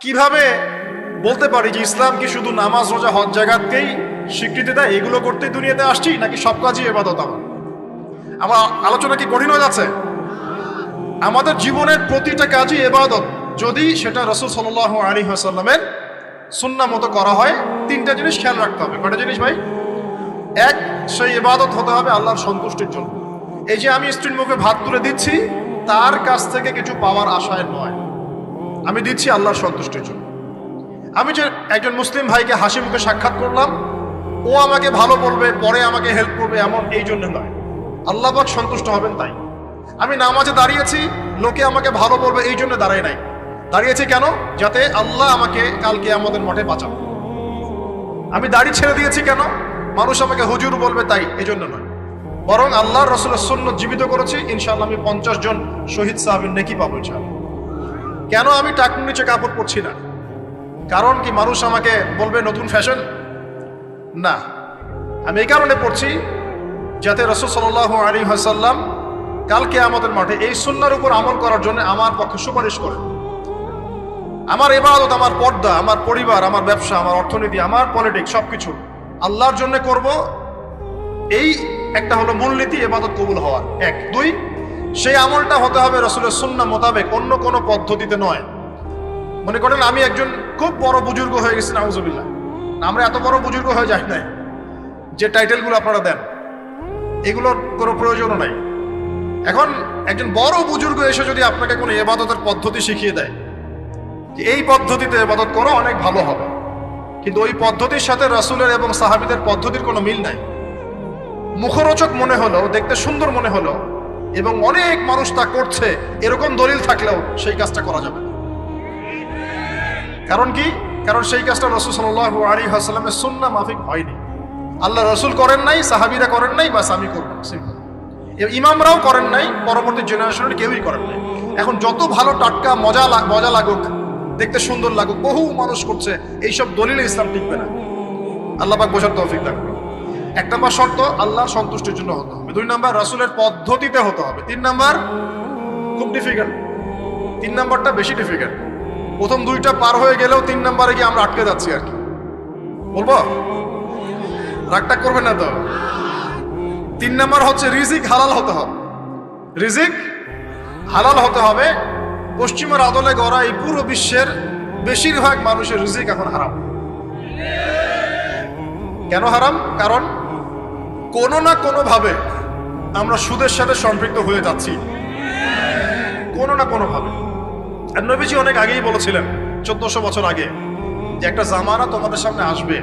কিভাবে বলতে পারি যে ইসলাম কি শুধু নামাজ রোজা হজ জাকাতকেই স্বীকৃতি দেয়, এগুলো করতেই দুনিয়াতে আসছি, নাকি সব কাজই ইবাদত? আমার আলোচনা কি কঠিন হয়ে যাচ্ছে? আমাদের জীবনের প্রতিটা কাজই ইবাদত, যদি সেটা রাসূল সাল্লাল্লাহু আলাইহি ওয়াসাল্লামের সুন্নাহ মতো করা হয়। তিনটা জিনিস খেয়াল রাখতে হবে। কয়টা জিনিস ভাই? এক, সেই ইবাদত হতে হবে আল্লাহর সন্তুষ্টির জন্য। এই যে আমি স্ত্রীর মুখে ভাত তুলে দিচ্ছি, তার কাছ থেকে কিছু পাওয়ার আশায় নয়, আমি দিচ্ছি আল্লাহর সন্তুষ্টির জন্য। আমি যে একজন মুসলিম ভাইকে হাসি মুখে সাক্ষাৎ করলাম, ও আমাকে ভালো বলবে, পরে আমাকে হেল্প করবে, এমন এই জন্য নয়, আল্লাহ পাক সন্তুষ্ট হবেন তাই। আমি নামাজে দাঁড়িয়েছি, লোকে আমাকে ভালো বলবে এই জন্য দাঁড়াই নাই, দাঁড়িয়েছি কেন? যাতে আল্লাহ আমাকে কালকে আমাদের মাঠে বাঁচান। আমি দাড়ি ছেড়ে দিয়েছি কেন? মানুষ আমাকে হুজুর বলবে তাই, এই জন্য নয়, বরং আল্লাহর রাসূলের সুন্নাত জীবিত করেছি, ইনশাআল্লাহ আমি 50 জন শহীদ সাহাবীর নেকি পাবো ইনশাআল্লাহ। কেন আমি টাকনুর নিচে কাপড় পরছি না? কারণ কি মানুষ আমাকে বলবে নতুন ফ্যাশন? না, আমি এই কারণে পড়ছি যাতে রাসূল সাল্লাল্লাহু আলাইহি ওয়াসাল্লাম কালকে আমাদের মাঠে এই সুন্নাহর উপর আমল করার জন্য আমার পক্ষে সুপারিশ করেন। আমার ইবাদত, আমার পর্দা, আমার পরিবার, আমার ব্যবসা, আমার অর্থনীতি, আমার পলিটিক্স সবকিছু আল্লাহর জন্য করব, এই একটা হলো মূলনীতি ইবাদত কবুল হওয়ার। এক। দুই, সেই আমলটা হতে হবে রাসূলের সুন্নাহ মোতাবেক, অন্য কোনো পদ্ধতিতে নয়। মনে করেন আমি একজন খুব বড় বুজুর্গ হয়ে গেছি, নাউজুবিল্লাহ, আমরা এত বড় বুজুর্গ হয়ে যাই নাই যে টাইটেলগুলো আপনারা দেন, এগুলোর কোনো প্রয়োজনও নাই। এখন একজন বড় বুজুর্গ এসে যদি আপনাকে কোনো ইবাদতের পদ্ধতি শিখিয়ে দেয় যে এই পদ্ধতিতে ইবাদত করো, অনেক ভালো হবে, কিন্তু ওই পদ্ধতির সাথে রাসূলের এবং সাহাবীদের পদ্ধতির কোনো মিল নাই। মুখরোচক মনে হলো, দেখতে সুন্দর মনে হলো, এবং অনেক মানুষ তা করছে, এরকম দলিল থাকলেও সেই কাজটা করা যাবে না। কারণ কি? কারণ সেই কাজটা রাসূল সাল্লাল্লাহু আলাইহি ওয়াসাল্লামের সুন্নাহ মাফিক হয়নি। আল্লাহ রাসূল করেন নাই, সাহাবীরা করেন নাই, বাস আমি করব, সিম্পল। ইমামরাও করেন নাই, পরবর্তী জেনারেশনের কেউই করেন নাই। এখন যত ভালো টাটকা মজা লাগুক, দেখতে সুন্দর লাগুক, বহু মানুষ করছে, এইসব দলিলে ইসলাম টিকবে না। আল্লাহ পাক বোঝার তৌফিক দান করুন। এক নম্বর শর্ত, আল্লাহর সন্তুষ্টির জন্য হতে হবে। দুই নম্বর, রাসূলের পদ্ধতিতে হতে হবে। তিন নম্বর, খুব ডিফিকাল্ট, তিন নম্বরটা বেশি ডিফিকাল্ট। প্রথম দুইটা পার হয়ে গেলেও তিন নম্বরে গিয়ে আমরা আটকে যাচ্ছি আর কি। বলবো? রাগটা করবেন না তো? তিন নম্বর হচ্ছে রিজিক হালাল হতে হবে। রিজিক হালাল হতে হবে। পশ্চিমের আদলে গড়া এই পুরো বিশ্বের বেশিরভাগ মানুষের রিজিক এখন হারাম। কেন হারাম? কারণ কোনো না কোনো ভাবে আমরা সুদের সাথে সম্পৃক্ত হয়ে যাচ্ছি, কোনো না কোনো ভাবে। আর নবীজি অনেক আগেই বলেছিলেন, 1400 বছর আগে, যে একটা জামানা তোমাদের সামনে আসবে,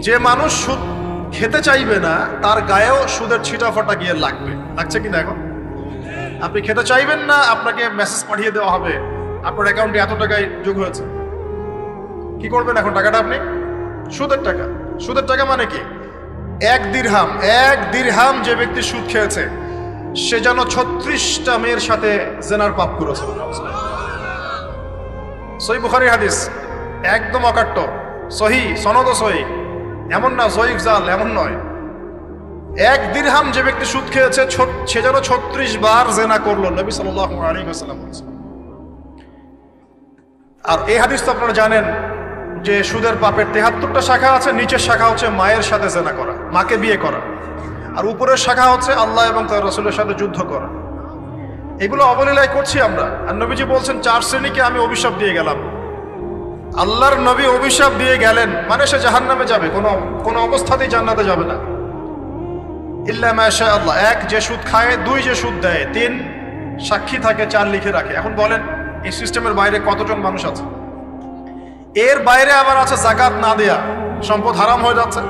যে মানুষ সুদ খেতে চাইবে না, তার গায়েও সুদের ছিটাফাটা গিয়ে লাগছে কিনা? এখন আপনি খেতে চাইবেন না, আপনাকে মেসেজ পাঠিয়ে দেওয়া হবে আপনার অ্যাকাউন্টে এত টাকাই যোগ হয়েছে। কি করবেন এখন? টাকাটা আপনি সুদের টাকা। সুদের টাকা মানে কি? এক দিরহাম যে ব্যক্তি সুদ খেয়েছে, সে যেন 36টা মেয়ের সাথে জেনার পাপ করেছে। সহিহ বুখারীর হাদিস, একদম অকাট্য, সহিহ, সনদ সহিহ, এমন না জয়ীফ জাল, এমন নয়। এক দিরহাম যে ব্যক্তি সুদ খেয়েছে, সে যেন 36 বার জেনা করলো, নবী সাল্লাল্লাহু আলাইহি ওয়াসাল্লাম বলেছেন। আর এই হাদিস তো আপনারা জানেন যে সুদের পাপের 73টা শাখা আছে। নিচের শাখা হচ্ছে মায়ের সাথে জেনা করা, মাকে বিয়ে করা, আর উপরের শাখা হচ্ছে আল্লাহ এবং তার রাসূলের সাথে যুদ্ধ করা। এগুলো অবলীলায় করছি আমরা। আর নবীজি বলছেন 4 শ্রেণীকে আমি অভিশাপ দিয়ে গেলাম। আল্লাহর নবী অভিশাপ দিয়ে গেলেন মানে সে জাহান্নামে যাবে, কোনো অবস্থাতেই জান্নাতে যাবে না, ইল্লা মাশা আল্লাহ। 1, যে সুদ খায়। 2, যে সুদ দেয়। 3, সাক্ষী থাকে। 4, লিখে রাখে। এখন বলেন এই সিস্টেমের বাইরে কতজন মানুষ আছে? এর বাইরে আবার আছে যাকাত না দেয়া, সম্পদ হারাম হয়ে যাচ্ছে।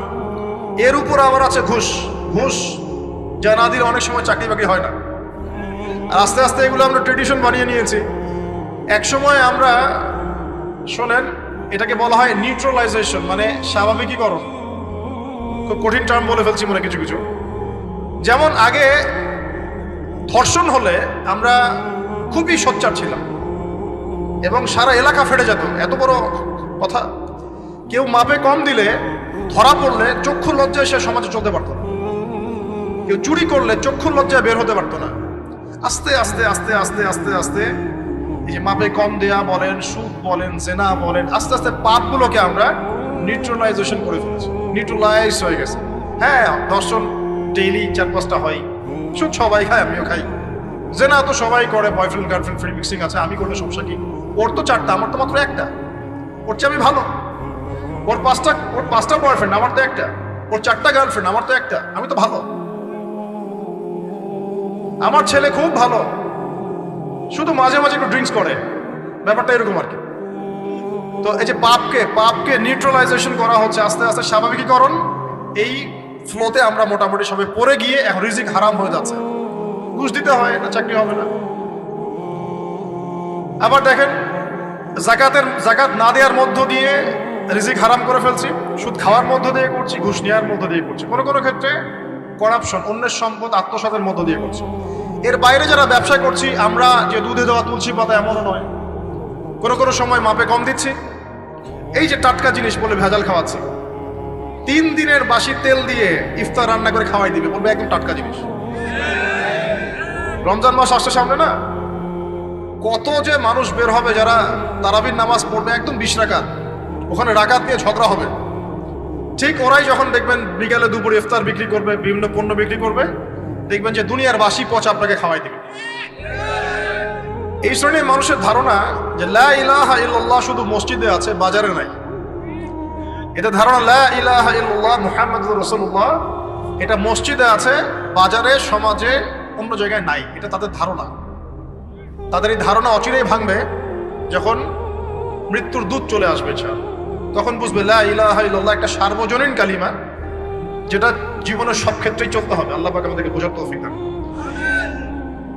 এর উপর আবার আছে ঘুষ, যা না দিলে অনেক সময় চাকরি বাকরি হয় না। আর আস্তে আস্তে এগুলো আমরা ট্রেডিশন বানিয়ে নিয়েছি। এক সময় আমরা, শোনেন, এটাকে বলা হয় নিউট্রালাইজেশন, মানে স্বাভাবিকীকরণ। খুব কঠিন টার্ম বলে ফেলছি মনে কিছু। যেমন আগে ধর্ষণ হলে আমরা খুবই সোচ্চার ছিলাম এবং সারা এলাকা ফেটে যেত, এত বড় কথা। কেউ মাপে কম দিলে, ধরা পড়লে চক্ষু লজ্জায় সে সমাজে চলতে পারত না। কেউ চুরি করলে চক্ষু লজ্জায় বের হতে পারত না। আস্তে আস্তে আস্তে আস্তে আস্তে আস্তে এই যে মাপে কম দেয়া বলেন, সুদ বলেন, জেনা বলেন, আস্তে আস্তে পাপগুলোকে আমরা নিউট্রালাইজেশন করে ফেলেছি, নিউট্রালাইজ হয়ে গেছে। হ্যাঁ, দর্শন ডেইলি 4-5টা হয়, সুদ সবাই খায়, আমিও খাই, জেনা তো সবাই করে, বয়ফ্রেন্ড গার্লফ্রেন্ড ফ্রি মিক্সিং আছে, আমি করলে সমস্যা কি? ওর তো 4টা, আমার তো মাত্র একটা। ওর চেয়ে আমি ভালো। ওর 5টা বয়ফ্রেন্ড, আমার তো একটা। ওর 4টা গার্লফ্রেন্ড, আমার তো একটা। আমি তো ভালো। আমার ছেলে খুব ভালো, শুধু মাঝে মাঝে একটু ড্রিঙ্কস করে, ব্যাপারটা এরকম আর কি। তো এই যে পাপকে নিউট্রালাইজেশন করা হচ্ছে আস্তে আস্তে, স্বাভাবিকীকরণ। এই ফ্লোতে আমরা মোটামুটি সবাই পড়ে গিয়ে এখন রিজিক হারাম হয়ে যাচ্ছে। ঘুষ দিতে হয় না, চাকরি হবে না। আবার দেখেন, জাকাত না দেওয়ার মধ্য দিয়ে রিজিক হারাম করে ফেলছি, সুদ খাওয়ার মধ্য দিয়ে করছি, ঘুষ নেওয়ার মধ্য দিয়ে করছি, কোনো কোনো ক্ষেত্রে করাপশন, অন্যের সম্পদ আত্মসাতের মধ্য দিয়ে করছি। এর বাইরে যারা ব্যবসা করছি, আমরা যে দুধে দেওয়া তুলসী পাতা এমনও নয়, কোনো কোনো সময় মাপে কম দিচ্ছি। এই যে টাটকা জিনিস বলে ভেজাল খাওয়াচ্ছি, 3 দিনের বাসি তেল দিয়ে ইফতার রান্না করে খাওয়াই দিবে, বলবে একদম টাটকা জিনিস। রমজান মাস আসছে সামনে না, কত যে মানুষ বের হবে যারা তারাবির নামাজ পড়বে একদম 20 রাকাত, ওখানে রাকাত নিয়ে ঝগড়া হবে। ঠিক ওরাই যখন দেখবেন বিকালে দুপুরে ইফতার বিক্রি করবে, বিভিন্ন পণ্য বিক্রি করবে, দেখবেন যে দুনিয়ার বাসি পচা আপনাকে খাওয়াই দিবে। এই শ্রেণীর মানুষের ধারণা যে লা ইলাহা ইল্লাল্লাহ শুধু মসজিদে আছে, বাজারে নাই। এটা ধারণা, লা ইলাহা ইল্লাল্লাহ মুহাম্মাদুর রাসূলুল্লাহ, এটা মসজিদে আছে, বাজারে, সমাজে, অন্য জায়গায় নাই। এটা তাদের ধারণা। তাদের এই ধারণা অচিরেই ভাঙবে যখন মৃত্যুর দূত চলে আসবে। তখন বুঝবে লা ইলাহা ইল্লাল্লাহ একটা সার্বজনীন কালিমা, যেটা জীবনের সব ক্ষেত্রেই চলতে হবে। আল্লাহ পাক আমাদেরকে বোঝার তৌফিক দান।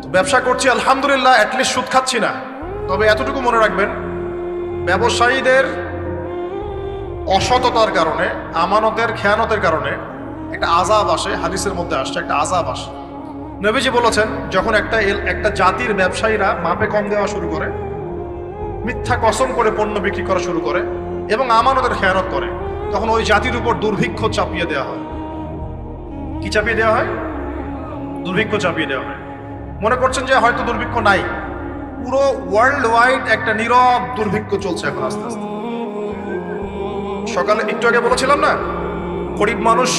তো ব্যবসা করছি আলহামদুলিল্লাহ, অ্যাটলিস্ট সুদ খাচ্ছি না। তবে এতটুকু মনে রাখবেন, ব্যবসায়ীদের অসততার কারণে, আমানতের খেয়ানতের কারণে একটা আযাব আসে। হাদিসের মধ্যে আসছে একটা আযাব আসে। নবীজি বলেছেন, যখন একটা জাতির ব্যবসায়ীরা মাপে কম দেওয়া শুরু করে, মিথ্যা কসম করে পণ্য বিক্রি করা শুরু করে এবং আমানতের খেয়ানত করে, তখন ওই জাতির উপর দুর্ভিক্ষ চাপিয়ে দেওয়া হয়। কি চাপিয়ে দেওয়া হয়? দুর্ভিক্ষ চাপিয়ে দেওয়া হয়। মনে করছেন যে হয়তো দুর্ভিক্ষ নাই, পুরো ওয়ার্ল্ড ওয়াইড একটা নীরব দুর্ভিক্ষ চলছে এখন আস্তে আস্তে। সকালে একটু আগে বলেছিলাম না, গরিব মানুষ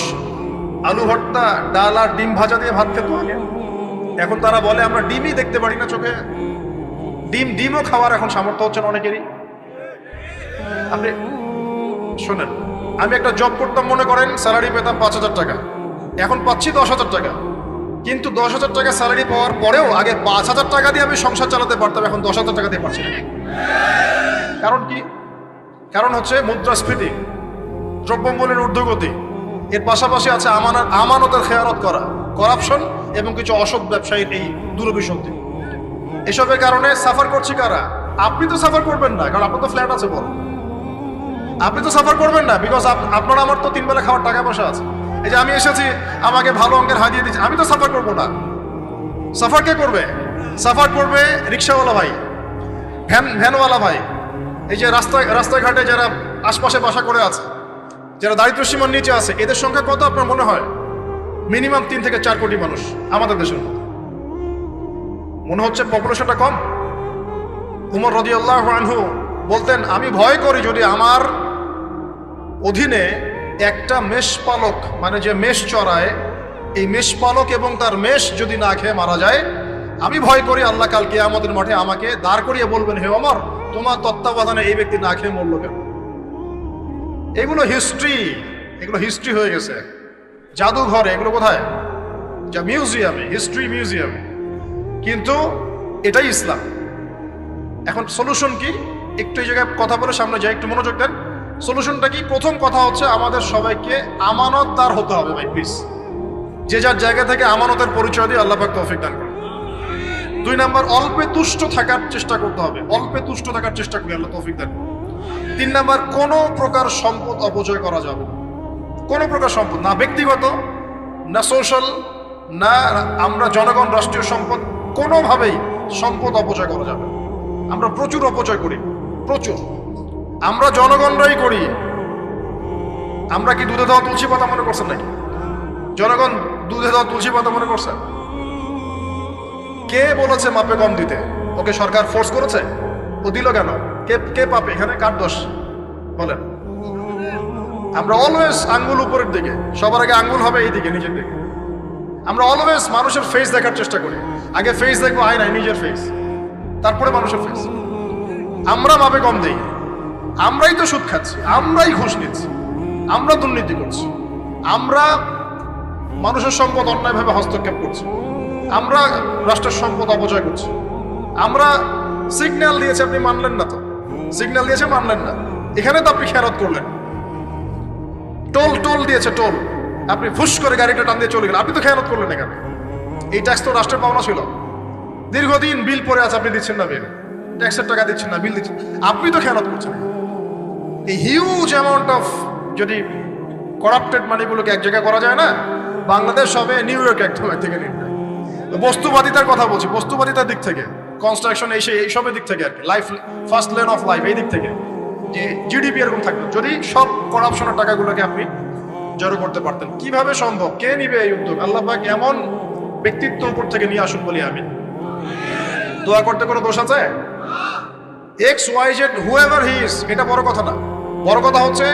আলু ভর্তা, ডাল আর ডিম ভাজা দিয়ে ভাত খেত আগে, এখন তারা বলে আমরা ডিমই দেখতে পারি না চোখে। ডিমও খাওয়ার এখন সামর্থ্য হচ্ছে না অনেকেরই। আপনি শোনেন, আমি একটা জব করতাম, মনে করেন স্যালারি পেতাম 5,000 টাকা, এখন পাচ্ছি 10,000 টাকা। কিন্তু 10,000 টাকা স্যালারি পাওয়ার পরেও আগে 5,000 টাকা দিয়ে আমি সংসার চালাতে পারতাম, এখন 10,000 টাকা দিয়ে পারছি না। কারণ কি? কারণ হচ্ছে মুদ্রাস্ফীতি, দ্রব্যমূল্যের ঊর্ধ্বগতি, এর পাশাপাশি আছে আমানতের খেয়ানত করা, করাপশন এবং কিছু অসৎ ব্যবসায়ীর এই দুরভিসন্ধি। এসবের কারণে সাফার করছি কারা? আপনি তো সাফার করবেন না, কারণ আপনার তো ফ্ল্যাট আছে বড়। আপনি তো সাফার করবেন না, বিকজ আপনার আমার তো 3 বেলা খাওয়ার টাকা পয়সা আছে। এই যে আমি এসেছি, আমাকে ভালো অঙ্কের হাদিয়ে দিচ্ছে, আমি তো সাফার করবো না। সাফার কে করবে? সাফার করবে রিক্সাওয়ালা ভাই, ভ্যানওয়ালা ভাই, এই যে রাস্তাঘাটে যারা আশপাশে বাসা করে আছে, যারা দারিদ্র সীমার নিচে আছে, এদের সংখ্যা কত আপনার মনে হয়? মিনিমাম 3 থেকে 4 কোটি মানুষ আমাদের দেশের মধ্যে। মনে হচ্ছে পপুলেশনটা কম? উমর রাদিয়াল্লাহু আনহু বলতেন, আমি ভয় করি যদি আমার অধীনে একটা মেষপালক, মানে যে মেষ চড়ায়, এই মেষপালক এবং তার মেষ যদি না খেয়ে মারা যায়, আমি ভয় করি আল্লাহ কাল কিয়ামতের মাঠে আমাকে দাঁড় করিয়ে বলবেন, হে ওমর, তোমার তত্ত্বাবধানে এই ব্যক্তি না খেয়ে মরল কেন? এগুলো হিস্ট্রি হয়ে গেছে জাদুঘরে। এগুলো কোথায়? যা মিউজিয়ামে, হিস্ট্রি মিউজিয়ামে। কিন্তু এটাই ইসলাম। এখন সলিউশন কি? একটু এই জায়গায় কথা বলে সামনে যাই, একটু মনোযোগ দেন। সলিউশনটা কি? প্রথম কথা হচ্ছে আমাদের সবাইকে আমানতদার হতে হবে ভাই, প্লিজ। যে যার জায়গা থেকে আমানতের পরিচয় দিয়ে আল্লাহ পাক তৌফিক দান করেন। 2 নাম্বার, অল্পে তুষ্ট থাকার চেষ্টা করতে হবে। অল্পে তুষ্ট থাকার চেষ্টা করি, আল্লাহ তৌফিক দান করেন। 3 নাম্বার, কোনো প্রকার সম্পদ অপচয় করা যাবে না। কোনো প্রকার সম্পদ না, ব্যক্তিগত না, সোশ্যাল না, আমরা জনগণ, রাষ্ট্রীয় সম্পদ, কোনোভাবেই সম্পদ অপচয় করা যাবে না। আমরা প্রচুর অপচয় করি, প্রচুর। আমরা জনগণরাই করি। আমরা কি দুধে দেওয়া তুলসী পাতা মনে করছেন নাকি? জনগণ দুধে দেওয়া তুলসী পাতা মনে করছেন? কে বলেছে মাপে কম দিতে? ওকে সরকার ফোর্স করেছে? ও দিল কেন? কে কে পাবে এখানে? কার দোষ বলেন? আমরা অলওয়েজ আঙ্গুল উপরের দিকে, সবার আগে আঙ্গুল হবে এই দিকে, নিজের দিকে। আমরা অলওয়েজ মানুষের ফেস দেখার চেষ্টা করি। আগে ফেস দেখবো আয়নায়, নিজের ফেস, তারপরে মানুষের ফেস। আমরা মাপে কম দেই। আমরাই তো সুদ খাচ্ছি, আমরাই ঘুষ নিচ্ছি, আমরা দুর্নীতি করছি, আমরা মানুষের সম্পদ অন্যায়ভাবে হস্তক্ষেপ করছি, আমরা রাষ্ট্রের সম্পদ অপচয় করছি। আমরা সিগন্যাল দিয়েছে, আপনি মানলেন না তো। সিগন্যাল দিয়েছে, মানলেন না। এখানে তো আপনি খেয়ানত করলেন। টোল টোল দিয়েছে, টোল, আপনি ফুস করে গাড়িটা টান দিয়ে চলে গেলেন, আপনি তো খেয়ানত করলেন এখানে। এই ট্যাক্স তো রাষ্ট্রের পাওনা ছিল, দীর্ঘদিন বিল পড়ে আছে, আপনি দিচ্ছেন না বিল, ট্যাক্সের টাকা দিচ্ছেন না, বিল দিচ্ছেন, আপনি তো খেয়ানত করছেন। এই হিউজ অ্যামাউন্ট অফ যদি করাপ্টেড মানিগুলোকে এক জায়গায় করা যায় না, বাংলাদেশ হবে নিউ ইয়র্ক একদম এক থেকে নির্ণয়। বস্তুবাদিতার কথা বলছি, বস্তুবাদিতার দিক থেকে, কনস্ট্রাকশন এইসবের দিক থেকে আর কি, life first lane of life এই দিক থেকে, যে জিডিপি এরকম থাকবে যদি সব করাপশনের টাকাগুলোকে আপনি জড়ো করতে পারতেন। কিভাবে সম্ভব? কে নিবে এই উদ্যোগ? আল্লাহ পাক এমন ব্যক্তিত্ব উপর থেকে নিয়ে আসুন বলি আমি। দোয়া করতে কোনো দোষ আছে? X Y Z whoever he is, এটা বড় কথা না। বড় কথা হচ্ছে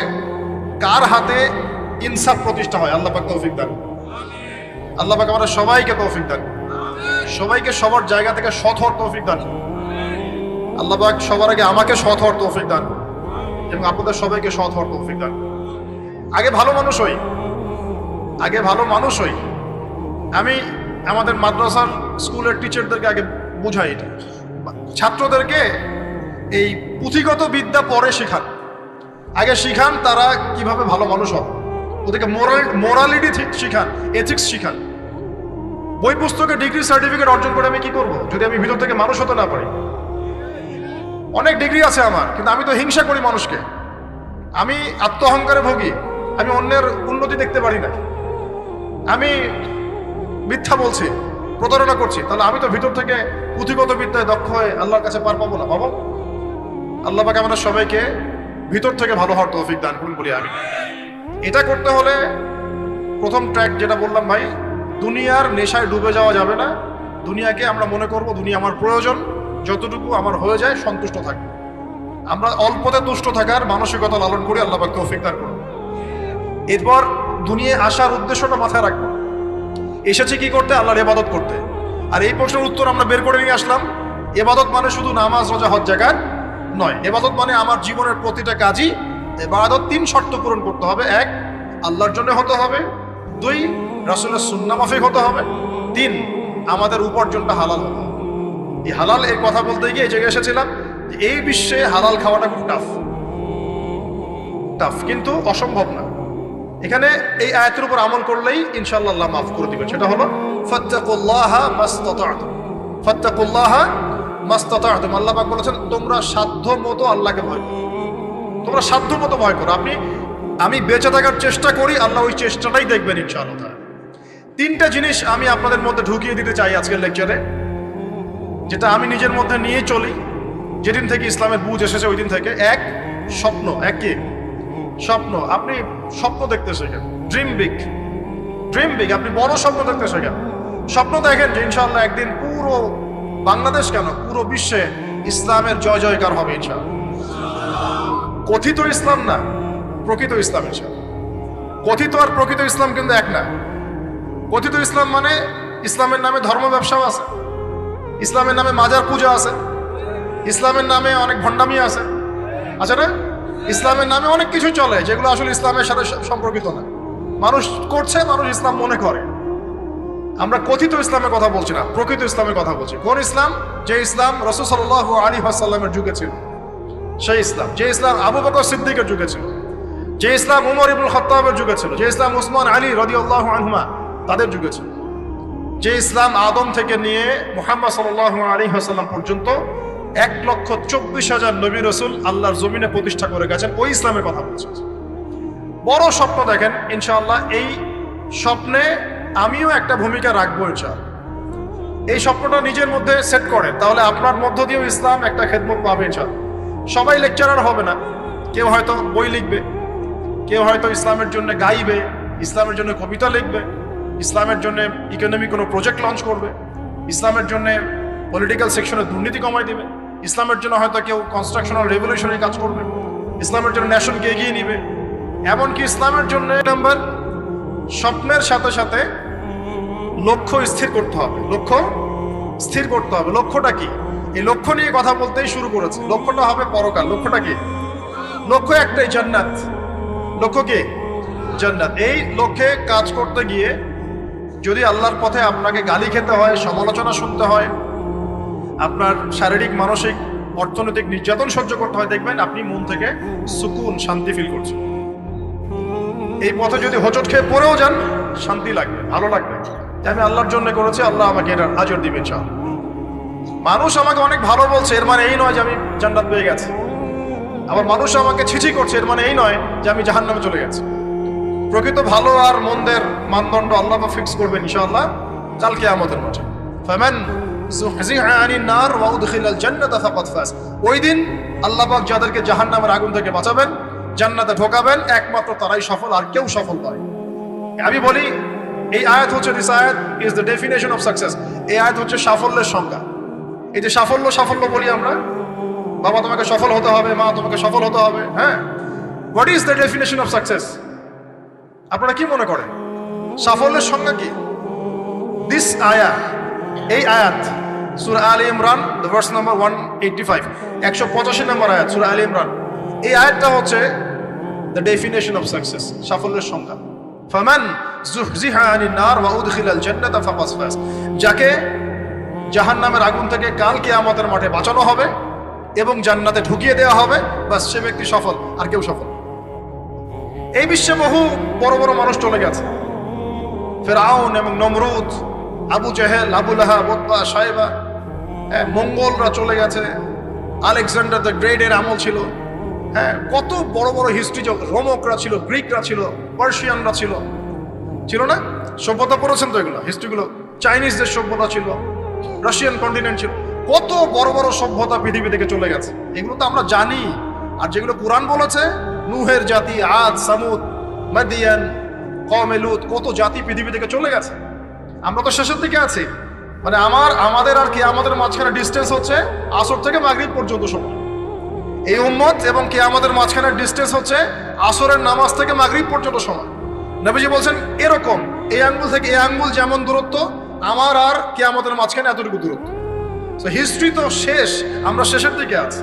কার হাতে ইনসাফ প্রতিষ্ঠা হয়। আল্লাহ পাক তৌফিক দান। আল্লাহ পাক আমাদের সবাইকে তৌফিক দান, সবাইকে সবার জায়গা থেকে সৎ হওয়ার তৌফিক দান। আল্লাহ পাক সবার আগে আমাকে সৎ হওয়ার তৌফিক দান এবং আপনাদের সবাইকে সৎ হওয়ার তৌফিক দান। আগে ভালো মানুষ হই, আগে ভালো মানুষ হই। আমি আমাদের মাদ্রাসার স্কুলের টিচারদেরকে আগে বুঝাই, এটা ছাত্রদেরকে এই পুঁথিগত বিদ্যা পরে শেখান, আগে শিখান তারা কিভাবে ভালো মানুষ হবে। ওদেরকে মোরালিটি শিখান, এথিক্স শিখান। বই পুস্তকে ডিগ্রি সার্টিফিকেট অর্জন করে আমি কি করব যদি আমি ভিতর থেকে মানুষ হতে না পারি? অনেক ডিগ্রি আছে আমার, কিন্তু আমি তো হিংসা করি মানুষকে, আমি আত্ম অহংকারে ভোগী, আমি অন্যের উন্নতি দেখতে পারি না, আমি মিথ্যা বলছি, প্রতারণা করছি, তাহলে আমি তো ভিতর থেকে পুঁথিগত বিদ্যায় দক্ষ হয়ে আল্লাহর কাছে পার পাবো না। বাবা, আল্লাহ পাক আমাদের সবাইকে ভিতর থেকে ভালো হওয়ার তৌফিক দান করুন বলি আমি। এটা করতে হলে প্রথম ট্র্যাক যেটা বললাম ভাই, দুনিয়ার নেশায় ডুবে যাওয়া যাবে না। দুনিয়াকে আমরা মনে করব দুনিয়া আমার প্রয়োজন, যতটুকু আমার হয়ে যায় সন্তুষ্ট থাকবে। আমরা অল্পতে তুষ্ট থাকার মানসিকতা লালন করি, আল্লাহ পাক তৌফিক দান করুন। এরপর দুনিয়ায় আসার উদ্দেশ্যটা মাথায় রাখবো, এসেছি কি করতে? আল্লাহর ইবাদত করতে। আর এই প্রশ্নের উত্তর আমরা বের করে নিয়ে আসলাম। ইবাদত মানে শুধু নামাজ, রোজা, হজ, যাকাত নয়। ইবাদত মানে আমার জীবনের প্রতিটা কাজই ইবাদত। 3 শর্ত পূরণ করতে হবে। 1, আল্লাহর জন্য হতে হবে। 2, রাসূলের সুন্নাহ মাফিক হতে হবে। 3, আমাদের উপার্জনটা হালাল হতে হবে। এই হালাল এর কথা বলতে গিয়ে এই জায়গায় এসেছিলাম যে এই বিশ্বে হালাল খাওয়াটা খুব টাফ, কিন্তু অসম্ভব না। এখানে এই আয়াতের উপর আমল করলেই ইনশাআল্লাহ আল্লাহ মাফ করে দিবেন। সেটা হলো ফাত্তাকুল্লাহা মাসতাতা'তুম, ফাত্তাকুল্লাহা মাসতাতা'তুম। আল্লাহ পাক বলেছেন তোমরা সাধ্য মতো আল্লাহকে ভয় করো, তোমরা সাধ্য মতো ভয় করো। আমি বেঁচে থাকার চেষ্টা করি, আল্লাহ ওই চেষ্টাটাই দেখবেন ইনশাআল্লাহ। 3টা জিনিস আমি আপনাদের মধ্যে ঢুকিয়ে দিতে চাই আজকের লেকচারে, যেটা আমি নিজের মধ্যে নিয়ে চলি যেদিন থেকে ইসলামের বুঝ এসেছে ওই দিন থেকে। 1, স্বপ্ন। 1 কি? স্বপ্ন। আপনি স্বপ্ন দেখতে শেখেন, ড্রিম বিগ। আপনি বড় স্বপ্ন দেখতে শেখেন। স্বপ্ন দেখেন যে ইনশাআল্লাহ একদিন পুরো বাংলাদেশ কেন পুরো বিশ্বে ইসলামের জয় জয়কার হবে ইনশাআল্লাহ। কথিত ইসলাম না, প্রকৃত ইসলাম ইনশাআল্লাহ। কথিত আর প্রকৃত ইসলাম কিন্তু এক না। কথিত ইসলাম মানে ইসলামের নামে ধর্ম ব্যবসাও আছে, ইসলামের নামে মাজার পূজা আছে, ইসলামের নামে অনেক ভণ্ডামি আছে, আছে না? ইসলামের নামে অনেক কিছু চলে যেগুলো আসলে ইসলামের সাথে সম্পর্কিত না। মানুষ করছে, মানুষ ইসলাম মনে করে। আমরা কথিত ইসলামের কথা বলছি না, প্রকৃত ইসলামের কথা বলছি। কোন ইসলাম? যে ইসলাম রাসূল সাল্লাল্লাহু আলাইহি ওয়াসাল্লামের যুগে ছিল, সেই ইসলাম। যে ইসলাম আবু বকর সিদ্দিকের যুগে ছিল, যে ইসলাম উমর ইবনুল খাত্তাবের যুগে ছিল, যে ইসলাম উসমান আলী রাদিয়াল্লাহু আনহুমা তাদের যুগে ছিল, যে ইসলাম আদম থেকে নিয়ে মুহাম্মদ সাল্লাল্লাহু আলাইহি ওয়াসাল্লাম পর্যন্ত 1,24,000 নবী রাসূল আল্লাহর জমিনে প্রতিষ্ঠা করে গেছেন, ওই ইসলামের কথা বলছি। বড় স্বপ্ন দেখেন ইনশাআল্লাহ। এই স্বপ্নে আমিও একটা ভূমিকা রাখবো ইনশাআল্লাহ। এই স্বপ্নটা নিজের মধ্যে সেট করেন, তাহলে আপনার মধ্য দিয়েও ইসলাম একটা খেদমত পাবে ইনশাআল্লাহ। সবাই লেকচারার হবে না, কেউ হয়তো বই লিখবে, কেউ হয়তো ইসলামের জন্য গাইবে, ইসলামের জন্য কবিতা লিখবে, ইসলামের জন্য ইকোনমিক কোনো প্রজেক্ট লঞ্চ করবে, ইসলামের জন্য পলিটিক্যাল সেকশনে দুর্নীতি কমাই দিবে। ইসলামের জন্য হয়তো কেউ কনস্ট্রাকশনাল রেভলিউশনের কাজ করবে, ইসলামের জন্য ন্যাশনকে এগিয়ে নিবে। এমনকি ইসলামের জন্য নাম্বার স্বপ্নের সাথে সাথে লক্ষ্য স্থির করতে হবে। লক্ষ্য স্থির করতে হবে। লক্ষ্যটা কি? এই লক্ষ্য নিয়ে কথা বলতেই শুরু করেছে। লক্ষ্যটা হবে পরকাল। লক্ষ্যটা কি? লক্ষ্য একটাই, জান্নাত। লক্ষ্য কি? জান্নাত। এই লক্ষ্যে কাজ করতে গিয়ে যদি আল্লাহর পথে আপনাকে গালি খেতে হয়, সমালোচনা শুনতে হয়, আপনার শারীরিক, মানসিক, অর্থনৈতিক নির্যাতন সহ্য করতে হয়, দেখবেন আপনি মন থেকে সুকুন, শান্তি ফিল করছেন। এই পথে যদি হোঁচট খেয়ে পড়েও যান, শান্তি লাগবে, ভালো লাগবে যে আমি আল্লাহর জন্য করেছি, আল্লাহ আমাকে এটার আজর দিবে। চাও মানুষ আমাকে অনেক ভালো বলছে, এর মানে এই নয় যে আমি জান্নাত পেয়ে গেছি। আবার মানুষ আমাকে ছিছি করছে, এর মানে এই নয় যে আমি জাহান্নামে চলে গেছি। প্রকৃত ভালো আর মন্দের মানদণ্ড আল্লাহ ফিক্স করবেন ইনশাআল্লাহ কাল কিয়ামতের মাঠে। ফামান যুহজিহা আনিন নার ওয়া উদখিলাল জান্নাতা ফাকাদ ফাজ। ওই দিন আল্লাহ পাক যাদেরকে জাহান্নামের আগুন থেকে বাঁচাবেন, জান্নাতে ঢোকাবেন, একমাত্র তারাই সফল, আর কেউ সফল নয়। আমি বলি এই আয়াত হচ্ছে, দিস আয়াত is the definition of success. এই আয়াত হচ্ছে সাফল্যের সংজ্ঞা। এই যে সাফল্য সাফল্য বলি আমরা, বাবা তোমাকে সফল হতে হবে, মা তোমাকে সফল হতে হবে, হ্যাঁ, what is the definition of success? আপনারা কি মনে করেন সাফল্যের সংজ্ঞা কি? দিস আয়াত, এই আয়াত সূরা আলে ইমরান, দ্য ভার্স নাম্বার 185, 185 নম্বর আয়াত সূরা আলে ইমরান। এই আয়াতটা হচ্ছে দ্য ডেফিনেশন অফ সাকসেস, সাফল্যের সংজ্ঞা। ফামান যুহজিহা আনিন নার ওয়া উদখিলাল জান্নাতা ফাকাদ ফাজ। যাকে জাহান্নামের আগুন থেকে কাল কিয়ামতের মাঠে বাঁচানো হবে এবং জান্নাতে ঢুকিয়ে দেওয়া হবে, বাস সে ব্যক্তি সফল, আর কেউ সফল। এই বিশ্বে বহু বড় বড় মানুষ চলে গেছে, ফেরাউন এবং নমরুদ, আবু জেহেল, আবু লাহাব, উতবা, সাইবা, মঙ্গলরা চলে গেছে, আলেকজান্ডার দ্য গ্রেট এর আমল ছিল, হ্যাঁ, কত বড় বড় হিস্ট্রি, রোমকরা ছিল, গ্রিকরা ছিল, পার্সিয়ানরা ছিল, ছিল না? সভ্যতা পড়েছেন তো এগুলো, হিস্ট্রিগুলো। চাইনিজদের সভ্যতা ছিল, রাশিয়ান কন্টিনেন্ট ছিল, কত বড় বড় সভ্যতা পৃথিবী থেকে চলে গেছে। এগুলো তো আমরা জানি। আর যেগুলো কুরআন বলেছে, নূহের জাতি, আদ, সামুদ, মাদিয়ান, কওমে লূত, কত জাতি পৃথিবী থেকে চলে গেছে। আমরা তো শেষের দিকে আছি। মানে আমাদের আর কিয়ামতের মাঝখানে ডিস্টেন্স হচ্ছে আসর থেকে মাগরিব পর্যন্ত সময়। এই উম্মত এবং কিয়ামতের মাঝখানে ডিস্টেন্স হচ্ছে আসরের নামাজ থেকে মাগরিব পর্যন্ত সময়। নবীজি বলছেন এরকম, এই আঙ্গুল থেকে এই আঙ্গুল যেমন দূরত্ব, আমার আর কিয়ামতের মাঝখানে এতটুকু দূরত্ব। তো হিস্ট্রি তো শেষ, আমরা শেষের দিকে আছি।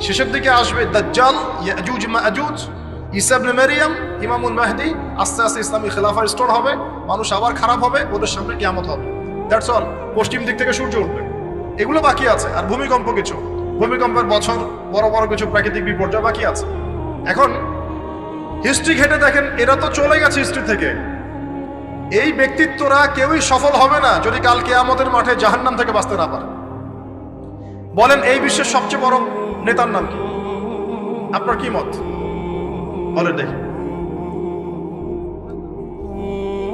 শেষের দিকে আসবে দাজ্জাল, ইয়াজুজ মাজুজ, ঈসা ইবনে মারইয়াম, ইমামুল মাহদি। আস্তে আস্তে ইসলামী খেলাফা রিস্টোর হবে, মানুষ আবার খারাপ হবে, ওদের সামনে কিয়ামত হবে। That's all. পশ্চিম দিক থেকে সূর্য উঠবে, এগুলো বাকি আছে। আর ভূমিকম্প, কিছু ভূমিকম্পের বছর, বড় বড় কিছু প্রাকৃতিক বিপর্যয় বাকি আছে। এখন হিস্ট্রি ঘেটে দেখেন, এরা তো চলে গেছে হিস্ট্রি থেকে। এই ব্যক্তিত্বরা কেউই সফল হবে না যদি কাল কিয়ামতের মাঠে জাহান্নাম থেকে বাঁচতে না পারে। বলেন এই বিশ্বের সবচেয়ে বড় নেতার নাম কি? আপনার কি মত বলেন দেখি।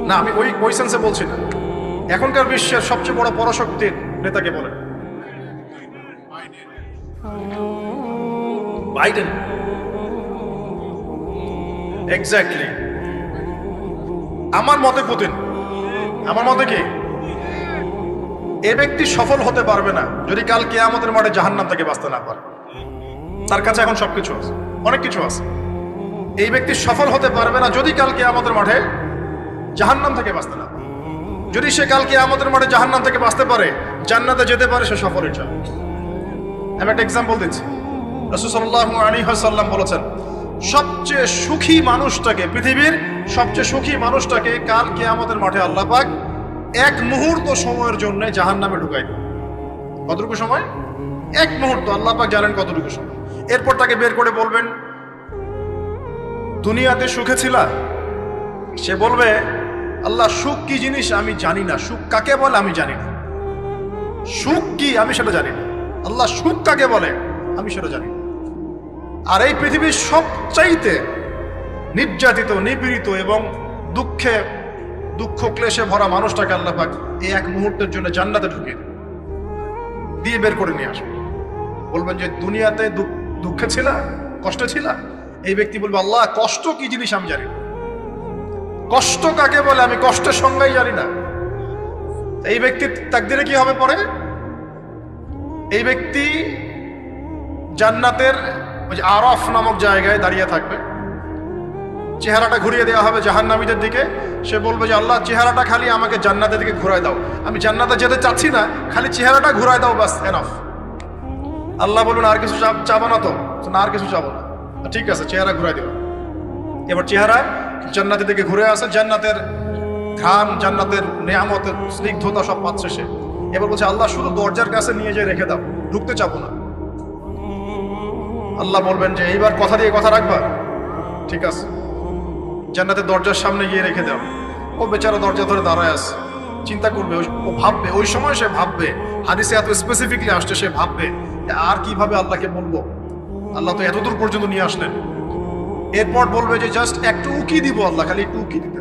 না, আমি ওই সেন্সে বলছি না। এখনকার বিশ্বের সবচেয়ে বড় পরাশক্তির নেতাকে বলেন। বাইডেন। এক্স্যাক্টলি। আমার মতে পুতিন। আমার মতে কি? এ ব্যক্তি সফল হতে পারবে না যদি কাল কিয়ামতের মাঠে জাহান্নাম থেকে বাঁচতে না পারে। তার কাছে এখন সবকিছু আছে, অনেক কিছু আছে। এই ব্যক্তি সফল হতে পারবে না যদি কাল কিয়ামতের মাঠে জাহান্নাম থেকে বাঁচতে না পারে। যদি সে কাল কিয়ামতের মাঠে জাহান্নাম থেকে বাঁচতে পারে, জান্নাতে যেতে পারে, সে সফল ইনশাআল্লাহ। আমি একটা এক্সাম্পল দিচ্ছি। রাসূল সাল্লাল্লাহু আলাইহি ওয়াসাল্লাম বলেছেন, সবচেয়ে সুখী মানুষটাকে, পৃথিবীর সবচেয়ে সুখী মানুষটাকে কাল কিয়ামতের মাঠে আল্লাহ পাক এক মুহূর্ত সময়ের জন্য জাহান্নামে ঢুকাই দেন। কতটুকু সময়? এক মুহূর্ত। আল্লাহ পাক জানেন কতটুকু সময়। এরপর তাকে বের করে বলবেন, দুনিয়াতে সুখে ছিলা? সে বলবে, আল্লাহ সুখ কি জিনিস আমি জানি না, সুখ কাকে বলে আমি জানি না, সুখ কি আমি সেটা জানি না। আল্লাহ সুখ কাকে বলে আমি সেটা জানি না। আর এই পৃথিবীর সবচাইতে নির্যাতিত, নিপীড়িত এবং দুঃখ ক্লেশে ভরা মানুষটাকে আল্লাহ পাক এই এক মুহূর্তের জন্য জান্নাতে ঢুকিয়ে দিয়ে বের করে নিয়ে আসবে। বলবেন যে দুনিয়াতে দুঃখে ছিলা, কষ্টে ছিলা? এই ব্যক্তি বলবে, আল্লাহ কষ্ট কি জিনিস আমি জানি না, কষ্ট কাকে বলে আমি কষ্টের সংজ্ঞাই জানি না। এই ব্যক্তির তাকদিরে কি হবে পরে? এই ব্যক্তি জান্নাতের ওই যে আরফ নামক জায়গায় দাঁড়িয়ে থাকবে, চেহারাটা ঘুরিয়ে দেওয়া হবে জাহান্নামীদের দিকে। সে বলবে যে আল্লাহ, চেহারাটা খালি আমাকে জান্নাতের দিকে ঘুরায় দাও, আমি জান্নাতে যেতে চাচ্ছি না, খালি চেহারাটা ঘুরায় দাও, বাস এনাফ। আল্লাহ বলুন আর কিছু চাবো না? তো না, আর কিছু চাবো না। ঠিক আছে, চেহারা ঘুরাই দেব। এবার চেহারা জান্নাতের দিকে ঘুরে আসে, জান্নাতের ঘ্রাণ, জান্নাতের নিয়ামতের স্নিগ্ধতা সব পাচ্ছে সে। এবার বলছে আল্লাহ, শুধু দরজার কাছে নিয়ে যেয়ে রেখে দাও, ঢুকতে চাবো না। আল্লাহ বলবেন যে এইবার কথা দিয়ে কথা রাখবা, ঠিক আছে, জান্নাতের দরজার সামনে গিয়ে রেখে দাও। ও বেচারা দরজা ধরে দাঁড়ায় আছে, চিন্তা করবে, ও ভাববে, ওই সময় সে ভাববে, হাদিসে এত স্পেসিফিকলি আসছে, সে ভাববে আর কিভাবে আল্লাহকে বলবো, আল্লাহ তো এতদূর পর্যন্ত নিয়ে আসলেন। এরপর বলবে যে জাস্ট একটু উকি দিব, আল্লাহ খালি একটু উকি দিতে,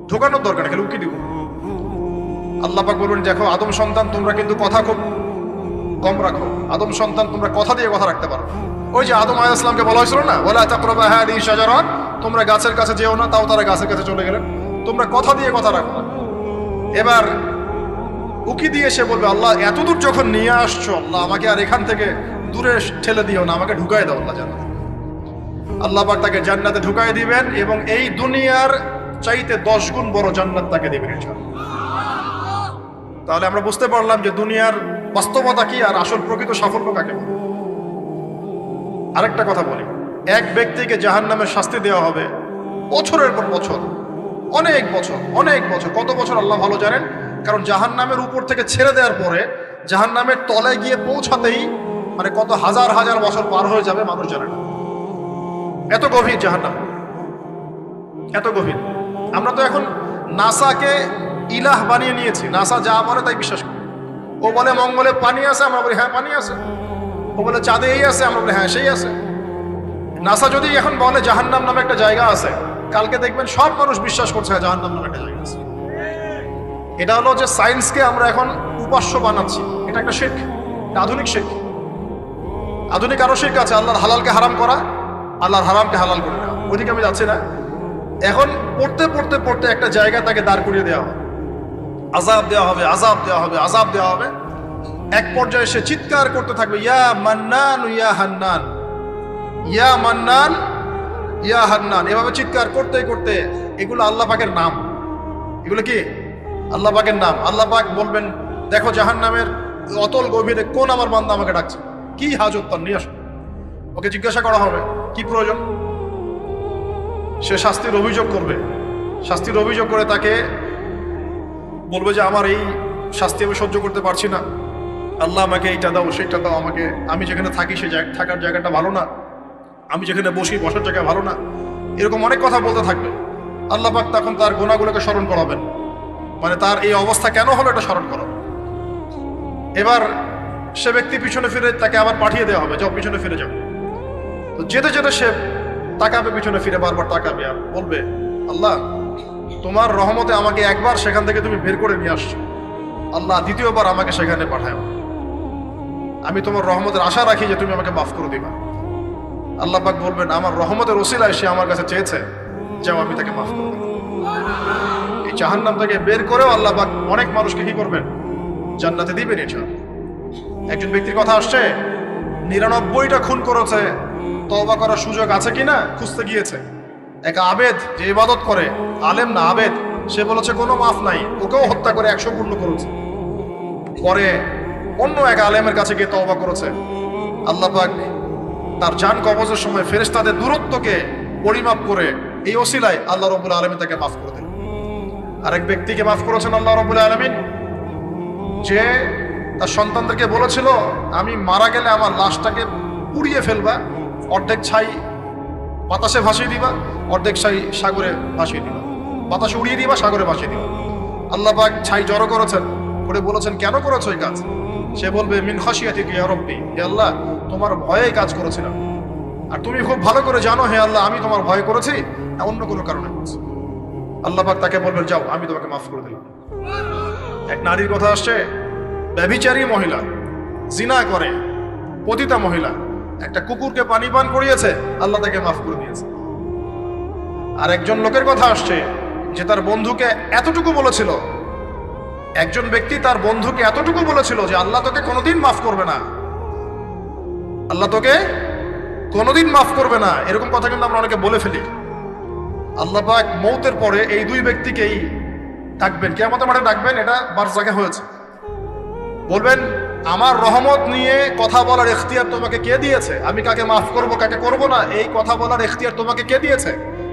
ঢোকানোর দরকার, খালি উকি দিব। আল্লাহ পাক বলবেন দেখো আদম সন্তান, তোমরা কিন্তু কথা খুব কম রাখো, আদম সন্তান তোমরা কথা দিয়ে কথা রাখতে পারো। ওই যে আদম আলাইহিস সালামকে বলা হয়েছিল না, ওয়ালা তাকরাবা হাদিহি শাজারা, তোমরা গাছের কাছে যেও না, তাও তারা গাছের কাছে চলে গেলেন। তোমরা কথা দিয়ে কথা রাখো না। এবার উকি দিয়ে সে বলবে আল্লাহ, এতদূর যখন নিয়ে আসছো, আল্লাহ আমাকে আর এখান থেকে দূরে ঠেলে দিও না, আমাকে ঢুকাই দাও আল্লাহ জান্নাতে। আল্লাহ পাক তাকে জান্নাতে ঢুকাই দিবেন এবং এই দুনিয়ার চাইতে 10 গুণ বড় জান্নাত তাকে দিবেন ইনশাআল্লাহ। তাহলে আমরা বুঝতে পারলাম যে দুনিয়ার বাস্তবতা কি আর আসল প্রকৃত সাফল্য কাকে বলে। আরেকটা কথা বলি, এক ব্যক্তিকে জাহান্নামের শাস্তি দেওয়া হবে বছরের পর বছর, অনেক বছর, অনেক বছর, কত বছর আল্লাহ ভালো জানেন। কারণ জাহান্নামের উপর থেকে ছেড়ে দেওয়ার পরে জাহান্নামের তলায় গিয়ে পৌঁছাতেই মানে কত হাজার হাজার বছর পার হয়ে যাবে মানুষ জানে না। এত গভীর জাহান্নাম, এত গভীর। আমরা তো এখন নাসাকে ইলাহ বানিয়ে নিয়েছি, নাসা যা বলে তাই বিশ্বাস করি। ও বলে মঙ্গলে পানি আছে, আমরা বলি হ্যাঁ পানি আছে। ও বলে চাঁদে এই আছে, আমরা বলি হ্যাঁ সেই আছে। নাসা যদি এখন বলে জাহান্নাম নামে একটা জায়গা আছে, কালকে দেখবেন সব মানুষ বিশ্বাস করছে জাহান্নাম নামে একটা জায়গা আছে। এটা হলো যে সায়েন্সকে আমরা এখন উপাস্য বানাচ্ছি, এটা একটা শিরক, এটা আধুনিক শিরক। আধুনিক আরো শিরক আছে, আল্লাহর হালালকে হারাম করা, আল্লাহর হারামকে হালাল করে দেওয়া। ওইদিকে আমি যাচ্ছি না। এখন পড়তে পড়তে পড়তে একটা জায়গা তাকে দাঁড় করিয়ে দেওয়া হবে, আযাব দেওয়া হবে, আযাব দেওয়া হবে, আযাব দেওয়া হবে। এক পর্যায়ে সে চিৎকার করতে থাকবে, ইয়া মান্নান ইয়া হান্নান, ইয়া মান্নান ইয়া হান্নান। এভাবে চিৎকার করতে করতে, এগুলো আল্লাহ পাকের নাম, এগুলো কি আল্লাহ পাকের নাম। আল্লাহ পাক বলবেন দেখো জাহান্নামের অতল গভীরে কোন আমার বান্দা আমাকে ডাকছে, কি হাজত তার, নিয়ে আসো। ওকে জিজ্ঞাসা করা হবে কি প্রয়োজন। সে শাস্তির অভিযোগ করবে, শাস্তির অভিযোগ করে তাকে বলবে যে আমার এই শাস্তি আমি সহ্য করতে পারছি না, আল্লাহ আমাকে এইটা দাও সেইটা দাও, আমাকে, আমি যেখানে থাকি সে থাকার জায়গাটা ভালো না, আমি যেখানে বসি বসার জায়গা ভালো না, এরকম অনেক কথা বলতে থাকবে। আল্লাহ পাক তখন তার গুনাহগুলোকে স্মরণ করাবেন, মানে তার এই অবস্থা কেন হলো এটা স্মরণ করাবেন। এবার সে ব্যক্তি পিছনে ফিরে, তাকে আবার পাঠিয়ে দেওয়া হবে, যাও পিছনে ফিরে যাও। তো যেতে যেতে সে তাকাবে পিছনে ফিরে, বারবার তাকাবে আর বলবে আল্লাহ তোমার রহমতে আমাকে একবার সেখান থেকে তুমি বের করে নিয়ে আসছো, আল্লাহ দ্বিতীয়বার আমাকে সেখানে পাঠাও, আমি তোমার রহমতের আশা রাখি যে তুমি আমাকে মাফ করে দিবা। আল্লাহ পাক বলবেন আমার রহমতের ওসিলায় সে আমার কাছে চেয়েছে, যাও আমি তাকে মাফ করে দেব। এই জাহান্নাম থেকে বের করেও আল্লাহ পাক অনেক মানুষকে কি করবেন, জান্নাতে দিবেন। ইনশাআল্লাহ। একজন ব্যক্তির কথা আসছে 99টা খুন করেছে, তওবা করার সুযোগ আছে কিনা খুঁজতে গিয়েছে। এক আবেদ যে ইবাদত করে, আলেম না আবেদ, সে বলেছে কোনো মাফ নাই, ওকেও হত্যা করে 100 পূর্ণ করেছে। পরে অন্য এক আলেমের কাছে গিয়ে তওবা করেছে, আল্লাহ পাক তার জান কবজের সময় ফেরেশতাদের দূরত্বকে পরিমাপ করে এই ওসিলায় আল্লাহ রাব্বুল আলামিন তাকে মাফ করে দেন। আরেক ব্যক্তিকে মাফ করেছেন আল্লাহ রাব্বুল আলামিন, যে তার সন্তানদেরকে বলেছিল আমি মারা গেলে আমার লাশটাকে পুড়িয়ে ফেলবা, অর্ধেক ছাই বাতাসে ভাসিয়ে দিবা, অর্ধেক ছাই সাগরে ভাসিয়ে দিবা, বাতাসে উড়িয়ে দিবা, সাগরে ভাসিয়ে দিবা। আল্লাহ পাক ছাই জড়ো করেছেন, করে বলেছেন কেন করেছো এই কাজ? সে বলবে মিন খাশিয়াতিকা ইয়া রাব্বি, হে আল্লাহ তোমার ভয়ে কাজ করেছিলাম, আর তুমি খুব ভালো করে জানো হে আল্লাহ আমি তোমার ভয় করেছি, অন্য কোনো কারণে করেছি। আল্লাহ পাক তাকে বলবেন যাও আমি তোমাকে মাফ করে দিলাম। এক নারীর কথা আসছে, ব্যভিচারী মহিলা, জিনা করে, পতিতা মহিলা, একটা কুকুরকে পানি পান করিয়েছে, আল্লাহ তাকে মাফ করে দিয়েছে। আর একজন লোকের কথা আসছে যে তার বন্ধুকে এতটুকু বলেছিল, একজন ব্যক্তি তার বন্ধুকে এতটুকু বলেছিল যে আল্লাহ তোকে কোনোদিন মাফ করবে না, আল্লাহ তোকে কোনোদিন মাফ করবে না, এরকম কথা কিন্তু আমরা অনেকে বলে ফেলি। আল্লাহ পাক মৌতের পরে এই দুই ব্যক্তিকেই ডাকবেন, কিয়ামতের মাঠে ডাকবেন। এটা বারজাখে হয়েছে। বলবেন, আমার রহমত নিয়ে কথা বলার এখতিয়ার তোমাকে কে দিয়েছে? আমি কাকে মাফ করব কাকে করব না, এই কথা বলার এখতিয়ার তোমাকে কে দিয়েছে?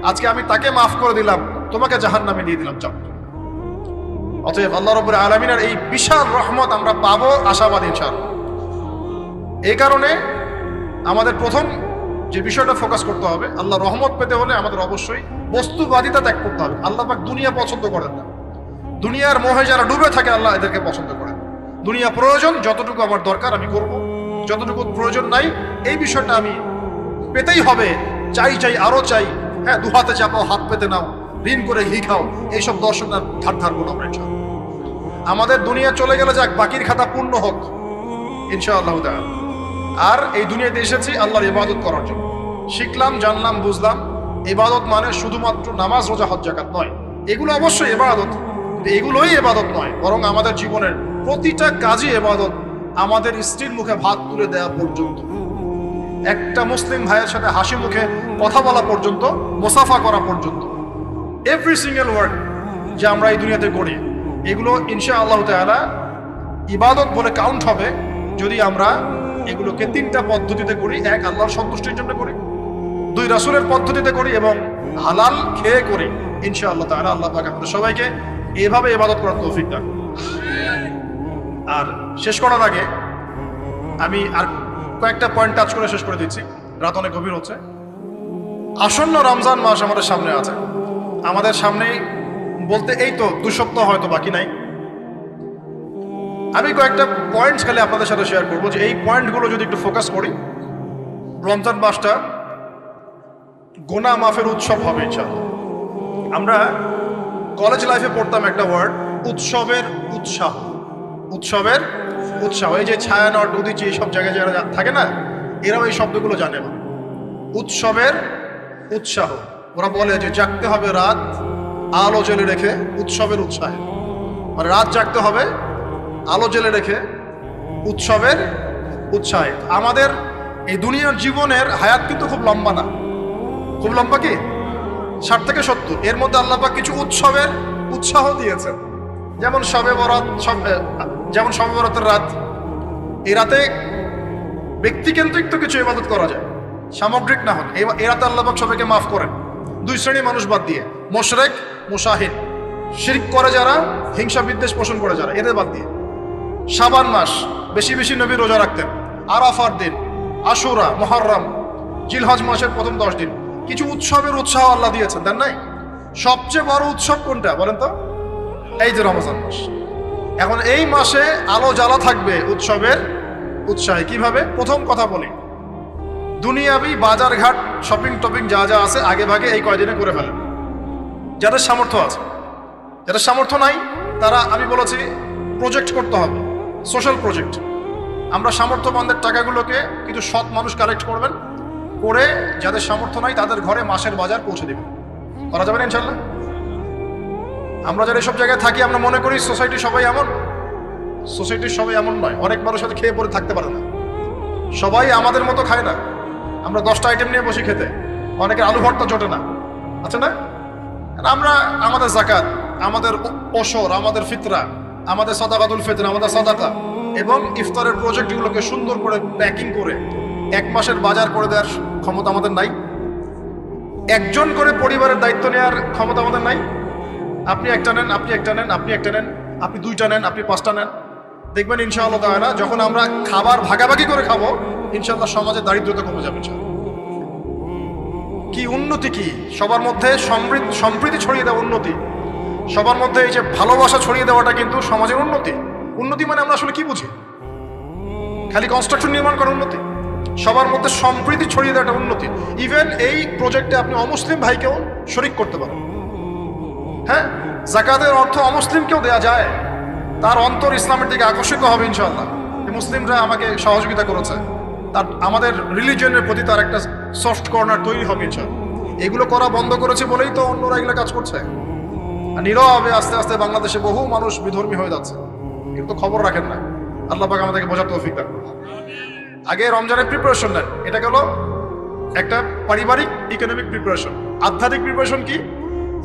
আজকে আমি তাকে মাফ করে দিলাম, তোমাকে জাহান্নামে দিয়ে দিলাম, যাও। অতএব আল্লাহ রাব্বুল আলামিনের এই বিশাল রহমত আমরা পাবো, আশাবাদী ইনশাআল্লাহ। এই কারণে আমাদের প্রথম যে বিষয়টা ফোকাস করতে হবে, আল্লাহ রহমত পেতে হলে আমাদের অবশ্যই বস্তুবাদিতা ত্যাগ করতে হবে। আল্লাহ পাক দুনিয়া পছন্দ করেন না। দুনিয়ার মোহে যারা ডুবে থাকে আল্লাহ এদেরকে পছন্দ করেন। দুনিয়া প্রয়োজন, যতটুকু আমার দরকার আমি করব, যতটুকু প্রয়োজন নাই এই বিষয়টা আমি পেতেই হবে, চাই চাই আরো চাই। হ্যাঁ, দুহাতে চাপাও হাত পেতে নাও, ঋণ করে ঘি খাও, এইসব দর্শন ধার ধারবো না আমরা ইনশাআল্লাহ। আমাদের দুনিয়া চলে গেলে যাক, বাকির খাতা পূর্ণ হোক ইনশাআল্লাহ তাআলা। আর এই দুনিয়াতে এসেছি আল্লাহর ইবাদত করার জন্য। শিখলাম, জানলাম, বুঝলাম ইবাদত মানে শুধুমাত্র নামাজ, রোজা, হজ, যাকাত নয়। এগুলো অবশ্যই ইবাদত, এগুলোই ইবাদত নয়, বরং আমাদের জীবনের প্রতিটা কাজই ইবাদত। আমাদের স্ত্রীর মুখে ভাত তুলে দেওয়া পর্যন্ত, একটা মুসলিম ভাইয়ের সাথে হাসি মুখে কথা বলা পর্যন্ত, মুসাফা করা পর্যন্ত, এভরি সিঙ্গেল ওয়ার্ড যে আমরা এই দুনিয়াতে করি, এগুলো ইনশাআল্লাহ তাআলা ইবাদত বলে কাউন্ট হবে যদি আমরা এগুলোকে তিনটা পদ্ধতিতে করি। এক, আল্লাহর সন্তুষ্টির জন্য করি। দুই, রাসূলের পদ্ধতিতে করি। এবং হালাল খেয়ে করি। ইনশাআল্লাহ তাআলা আল্লাহ পাক আমাদের সবাইকে এভাবে ইবাদত করার তৌফিক দান। আর শেষ করার আগে আমি আর কয়েকটা পয়েন্ট টাচ করে শেষ করে দিচ্ছি, রাত অনেক গভীর হচ্ছে। আসন্ন রমজান মাস আমাদের সামনে আছে। আমাদের সামনে বলতে এই তো 2 সপ্তাহ হয়তো বাকি নাই। আমি কয়েকটা পয়েন্টস খালি আপনাদের সাথে শেয়ার করবো, যে এই পয়েন্টগুলো যদি একটু ফোকাস করি, রমজান মাসটা গুনাহ মাফের উৎসব হবে ইনশাআল্লাহ। আমরা কলেজ লাইফে পড়তাম একটা ওয়ার্ড, উৎসবের উৎসাহ। উৎসবের উৎসাহ, এই যে ছায়ানট, উদিচি, এইসব জায়গায় যারা থাকে না, এরাও এই শব্দগুলো জানে না। উৎসবের উৎসাহ, ওরা বলে যে জাগতে হবে রাত আলো জ্বেলে রেখে উৎসবের উৎসাহে। মানে রাত জাগতে হবে আলো জ্বেলে রেখে উৎসবের উৎসাহে। আমাদের এই দুনিয়ার জীবনের হায়াত কিন্তু খুব লম্বা না। খুব লম্বা কি? 60 থেকে 70। এর মধ্যে আল্লাহ পাক কিছু উৎসবের উৎসাহ দিয়েছেন। যেমন শবে বরাত, যেমন শবে বরাতের রাত। এই রাতে ব্যক্তিকেন্দ্রিক তো কিছু ইবাদত করা যায়, সামগ্রিক না হলে। এই রাতে আল্লাহ পাক সবাইকে মাফ করেন, 2 শ্রেণীর মানুষ বাদ দিয়ে। মুশরিক, মুশাহিদ, শিরক করে যারা, হিংসা বিদ্বেষ পোষণ করে যারা, এদের বাদ দিয়ে। শাবান মাস বেশি বেশি নবী রোজা রাখতেন। আরাফার দিন, আশুরা, মুহররম, জিলহজ মাসের প্রথম 10 দিন কিছু উৎসবের উৎসাহ আল্লাহ দিয়েছেন, দেন নাই? সবচেয়ে বড় উৎসব কোনটা বলেন তো? এই যে রমজান মাস। এখন এই মাসে আলো জ্বালা থাকবে উৎসবের উৎসাহে। কিভাবে? প্রথম কথা বলি, দুনিয়াবি বাজার ঘাট, শপিং টপিং যা যা আছে আগে ভাগে এই কয়দিনে করে ফেলেন, যাদের সামর্থ্য আছে। যাদের সামর্থ্য নাই তারা, আমি বলেছি, প্রজেক্ট করতে হবে, সোশ্যাল প্রজেক্ট। আমরা সামর্থ্যবানদের টাকাগুলোকে কিছু সৎ মানুষ কালেক্ট করবেন, করে যাদের সামর্থ্য নাই তাদের ঘরে মাসের বাজার পৌঁছে দেবেন। করা যাবে না ইনশাল্লাহ? আমরা যারা এসব জায়গায় থাকি আমরা মনে করি সোসাইটির সবাই এমন। সোসাইটির সবাই এমন নয়। অনেক মানুষের সাথে খেয়ে পরে থাকতে পারে না, সবাই আমাদের মতো খায় না। আমরা 10টা আইটেম নিয়ে বসি খেতে, অনেকের আলু ভর্তা জোটে না, আছে না? আমরা আমাদের যাকাত, আমাদের ওশর, আমাদের ফিতরা, আমাদের সাদাকাতুল ফিতর, আমাদের সাদাকা এবং ইফতারের প্রজেক্টগুলোকে সুন্দর করে প্যাকিং করে 1 মাসের বাজার করে দেওয়ার ক্ষমতা আমাদের নাই। একজন করে পরিবারের দায়িত্ব নেওয়ার ক্ষমতা আমাদের নাই। আপনি একটা নেন, আপনি একটা নেন, আপনি একটা নেন, আপনি 2টা নেন, আপনি 5টা নেন। দেখবেন ইনশাআল্লাহ তাআলা যখন আমরা খাবার ভাগাভাগি করে খাবো, ইনশাআল্লাহ সমাজে দারিদ্রতা কমে যাবে। কি উন্নতি! কি সবার মধ্যে সম্প্রীতি ছড়িয়ে দেওয়া উন্নতি, সবার মধ্যে এই যে ভালোবাসা ছড়িয়ে দেওয়াটা কিন্তু সমাজের উন্নতি। উন্নতি মানে আমরা আসলে কি বুঝি? খালি কনস্ট্রাকশন নির্মাণ করার উন্নতি? সবার মধ্যে সম্প্রীতি ছড়িয়ে দেওয়াটা উন্নতি। ইভেন এই প্রজেক্টে আপনি অমুসলিম ভাইকেও শরিক করতে পারেন। হ্যাঁ, যাকাতের অর্থ অমুসলিমকেও দেওয়া যায়, তার অন্তর ইসলামের দিকে আকর্ষিত হবে ইনশাআল্লাহ। মুসলিমরা আমাকে সহযোগিতা করেছে, তার আমাদের রিলিজিয়নের প্রতি তার একটা সফট কর্নার তৈরি হবে ইনশাআল্লাহ। এগুলো করা বন্ধ করেছে বলেই তো অন্যরা এগুলো কাজ করছে। আর নীরবে আস্তে আস্তে বাংলাদেশে বহু মানুষ বিধর্মী হয়ে যাচ্ছে, কিন্তু খবর রাখেন না। আল্লাহ পাক আমাদেরকে বোঝার তৌফিক দান করুন। আগে রমজানের প্রিপারেশন নেন। এটা গেল একটা পারিবারিক ইকোনমিক প্রিপারেশন। আধ্যাত্মিক প্রিপারেশন কি?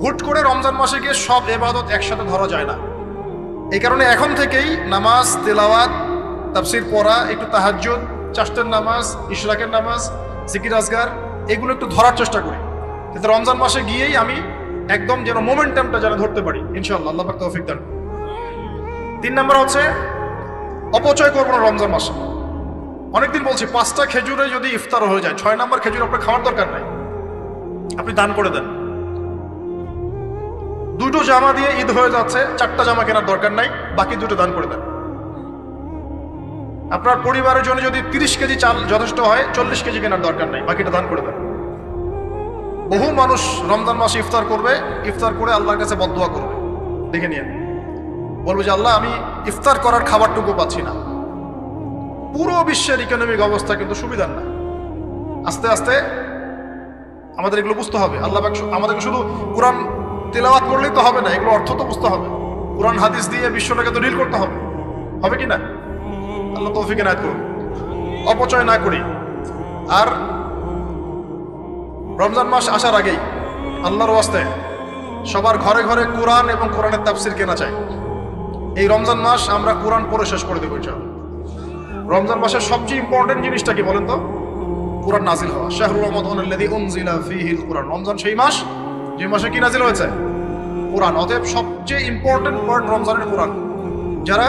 হুট করে রমজান মাসে গিয়ে সব ইবাদত একসাথে ধরা যায় না। এই কারণে এখন থেকেই নামাজ, তেলাওয়াত, তাফসির পড়া, একটু তাহাজ্জুদ, চারটার নামাজ, ইশরাকের নামাজ, জিকির আজগার, এগুলো একটু ধরার চেষ্টা করি, যাতে রমজান মাসে গিয়েই আমি একদম যেন মোমেন্টামটা যেন ধরতে পারি ইনশাআল্লাহ। আল্লাহ পাক তৌফিক দান। 3 নম্বর হচ্ছে অপচয় করবো না রমজান মাসে। অনেকদিন বলছি 5টা খেজুরে যদি ইফতার হয়ে যায়, 6 নম্বর খেজুর আপনার খাওয়ার দরকার নাই, আপনি দান করে দেন। 2টো জামা দিয়ে ঈদ হয়ে যাচ্ছে, 4টা জামা কেনার দরকার নাই, বাকি 2টো দান করে দেন। আপনার পরিবারের জন্য যদি 30 কেজি চাল যথেষ্ট হয়, 40 কেজি কেনার দরকার নাই, বাকিটা দান করে দেন। বহু মানুষ রমজান মাসে ইফতার করবে, ইফতার করে আল্লাহর কাছে বদদুয়া করবে, দেখে নিয়ে বলবে যে আল্লাহ আমি ইফতার করার খাবারটুকু পাচ্ছি না। পুরো বিশ্বের ইকোনমিক অবস্থা কিন্তু সুবিধার না। আস্তে আস্তে আমাদের এগুলো বুঝতে হবে। আল্লাহ পাক আমাদেরকে শুধু কোরআন তেলাওয়াত করলেই তো হবে না, এগুলো অর্থ তো বুঝতে হবে। কোরআন হাদিস দিয়ে বিশ্বটাকে তো ডিল করতে হবে, হবে কি না? আল্লাহ তৌফিক এনায়েত করুন। অপচয় না করি। আর রমজান মাস আসার আগেই আল্লাহর ওয়াস্তে সবার ঘরে ঘরে কোরআন এবং কোরআনের তাফসির কেনা চাই। এই রমজান মাস আমরা কোরআন পড়ে শেষ করে দেবো ইনশাআল্লাহ। রমজান মাসের সবচেয়ে ইম্পর্টেন্ট জিনিসটা কি বলেন তো? কোরআন নাজিল হওয়া। শাহরুর রমাদানাল্লাযী উনজিলা ফীহিল কুরআন। রমজান সেই মাস যে মাসে কি নাজিল হয়েছে? কোরআন। অতএব সবচেয়ে ইম্পর্টেন্ট পার্ট রমজানের কোরআন। যারা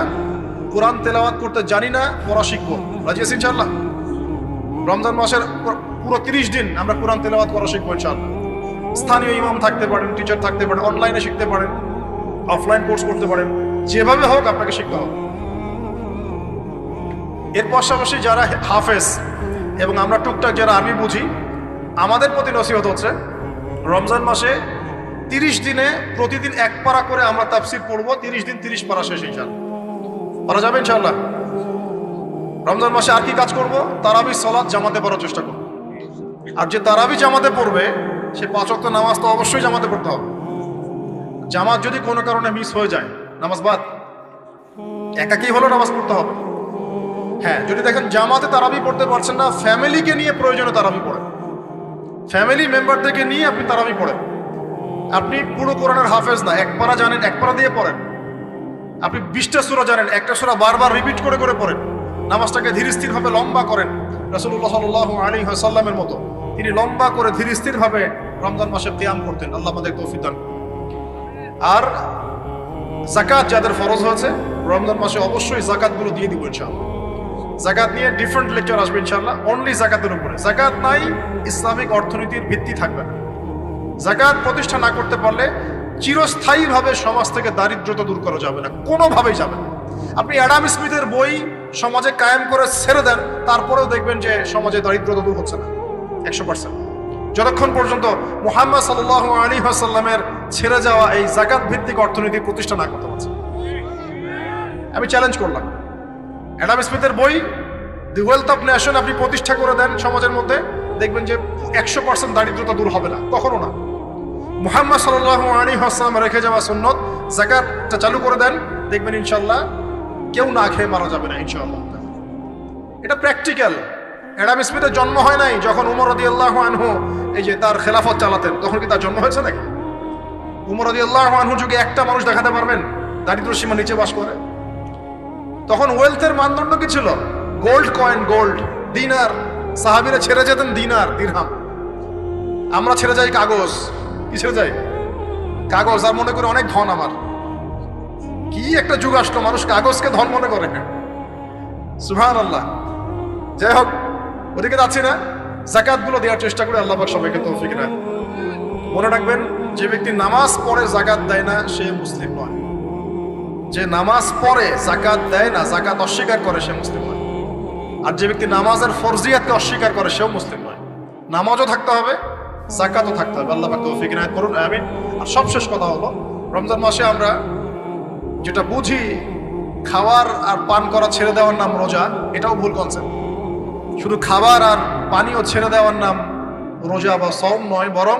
কোরআন তেলাওয়াত করতে জানি না, পড়া শিখবো, রাজি আছি ইনশাআল্লাহ? রমজান মাসের পুরো 30 দিন আমরা কোরআন তেলাওয়াত করা শিখবো ইনশাআল্লাহ। স্থানীয় ইমাম থাকতে পারেন, টিচার থাকতে পারেন, অনলাইনে শিখতে পারেন, অফলাইন কোর্স করতে পারেন, যেভাবে হোক আপনাকে শিখতে হবে। এর পাশাপাশি যারা হাফেজ এবং আমরা টুকটাক যারা আরবি বুঝি, আমাদের প্রতি নসিহত হচ্ছে রমজান মাসে 30 দিনে প্রতিদিন 1 পারা করে আমরা তাফসীর পড়বো। 30 দিন 30 পারা শেষ ইনশাআল্লাহ। পারা যাবে ইনশাআল্লাহ? রমজান মাসে আর কি কাজ করব? তারাবি সালাত জামাতে পড়ার চেষ্টা করব। আর যে তারাবি জামাতে পড়বে সে 5 ওয়াক্ত নামাজ তো অবশ্যই জামাতে পড়তে হবে। জামাত যদি কোনো কারণে মিস হয়ে যায়, নামাজ বাদ। একাকী হলো নামাজ পড়তে হবে। হ্যাঁ, যদি দেখেন জামাতে তারাবি পড়তে পারছেন না, ফ্যামিলিকে নিয়ে প্রয়োজনে তারাবি পড়েন। ফ্যামিলি মেম্বারদেরকে নিয়ে আপনি তারাবি পড়েন। আপনি পুরো কোরআনের হাফেজ না, 1 পারা জানেন, 1 পারা দিয়ে পড়েন। আপনি 20টা সূরা জানেন, একটা সূরা বারবার রিপিট করে করে পড়েন। নামাজটাকে ধীর স্থির ভাবে লম্বা করেন। রাসূলুল্লাহ সাল্লাল্লাহু আলাইহি ওয়াসাল্লামের মতো তিনি লম্বা করে ধীর স্থির ভাবে রমজান মাসে কিয়াম করতেন। আল্লাহ আমাদের তৌফিক দান। আর যাকাত যাদের ফরজ হয়েছে রমজান মাসে অবশ্যই যাকাতগুলো দিয়ে দিব ইনশাআল্লাহ। যাকাত নিয়ে ডিফারেন্ট লেকচার আসবে ইনশাআল্লাহ, অনলি যাকাতের উপরে। যাকাত নাই, ইসলামিক অর্থনীতির ভিত্তি থাকবে না। যাকাত প্রতিষ্ঠা না করতে পারলে চিরস্থায়ীভাবে সমাজ থেকে দারিদ্রতা দূর করা যাবে না, কোনোভাবেই যাবে না। আপনি অ্যাডাম স্মিথের বই সমাজে কায়েম করে ছেড়ে দেন, তারপরেও দেখবেন যে সমাজে দারিদ্রতা দূর হচ্ছে না 100%। যতক্ষণ পর্যন্ত মুহাম্মদ সাল্লাল্লাহু আলাইহি ওয়াসাল্লামের ছেড়ে যাওয়া এই যাকাত ভিত্তিক অর্থনীতি প্রতিষ্ঠা না করতে পারছে। আমি চ্যালেঞ্জ করলাম, অ্যাডাম স্মিথের বই দি ওয়েলথ অফ নেশন আপনি প্রতিষ্ঠা করে দেন সমাজের মধ্যে, দেখবেন যে 100% দারিদ্রতা দূর হবে না, কখনো না। মুহাম্মদ সাল্লাল্লাহু আলাইহি ওয়াসাল্লাম রেখে যাওয়া সুন্নত যাকাতটা চালু করে দেন, দেখবেন ইনশাআল্লাহ কেউ না খেয়ে মারা যাবে না ইনশাআল্লাহ। এটা প্র্যাকটিক্যাল। অ্যাডাম স্মিথের জন্ম হয় নাই যখন উমর রাদিয়াল্লাহু আনহু এই যে তার খেলাফত চালাতেন, তখন কি তার জন্ম হয়েছে নাকি? উমর রাদিয়াল্লাহু আনহু যুগে একটা মানুষ দেখাতে পারবেন দারিদ্র সীমা নিচে বাস করে? তখন ওয়েলথের মানদণ্ড কি ছিল? গোল্ড কয়েন, গোল্ড, দিনার। সাহাবীরা ছেড়ে যেতেন দিনার, দিরহাম। আমরা ছেড়ে যাই কাগজ। কি ছেড়ে যাই? কাগজ। আর মনে করি অনেক ধন আমার। কি একটা যুগ আসলো, মানুষ কাগজকে ধন মনে করে। সুবহানাল্লাহ। যাই হোক, ওদিকে যাচ্ছি না। যাকাত গুলো দেওয়ার চেষ্টা করে, আল্লাহ পাক সবাইকে তৌফিক দেন। মনে রাখবেন, যে ব্যক্তি নামাজ পড়ে যাকাত দেয় না সে মুসলিম নয়। যে নামাজ পড়ে যাকাত দেয় না, যাকাত অস্বীকার করে, সে মুসলিম নয়। আর যে ব্যক্তি নামাজের ফরজিয়াতকে অস্বীকার করে সেও মুসলিম নয়। নামাজও থাকতে হবে, যাকাতও থাকতে হবে। আল্লাহ পাক তৌফিক ইনায়াত করুন, আমিন। আর সবশেষ কথা হলো, রমজান মাসে আমরা যেটা বুঝি খাওয়ার আর পান করা ছেড়ে দেওয়ার নাম রোজা, এটাও ভুল কনসেপ্ট। শুধু খাবার আর পানীয় ছেড়ে দেওয়ার নাম রোজা বা সওম নয়, বরং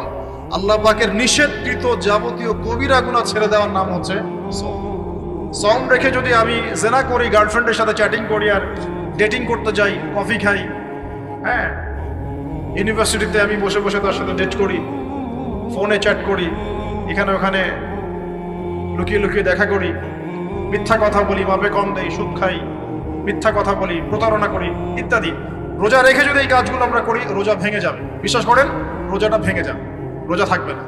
আল্লাহ পাকের নিষেধকৃত যাবতীয় কবিরা গুনাহ ছেড়ে দেওয়ার নাম হচ্ছে সওম। সওম রেখে যদি আমি জেনা করি, গার্লফ্রেন্ডের সাথে চ্যাটিং করি আর ডেটিং করতে যাই, কফি খাই, হ্যাঁ, ইউনিভার্সিটিতে আমি বসে বসে তার সাথে ডেট করি, ফোনে চ্যাট করি, এখানে ওখানে লুকিয়ে লুকিয়ে দেখা করি, মিথ্যা কথা বলি, মাপে কম দেই, সুদ খাই, মিথ্যা কথা বলি, প্রতারণা করি ইত্যাদি। রোজা রেখে যদি এই কাজগুলো আমরা করি, রোজা ভেঙে যাবে। বিশ্বাস করেন, রোজাটা ভেঙে যাবে, রোজা থাকবে না।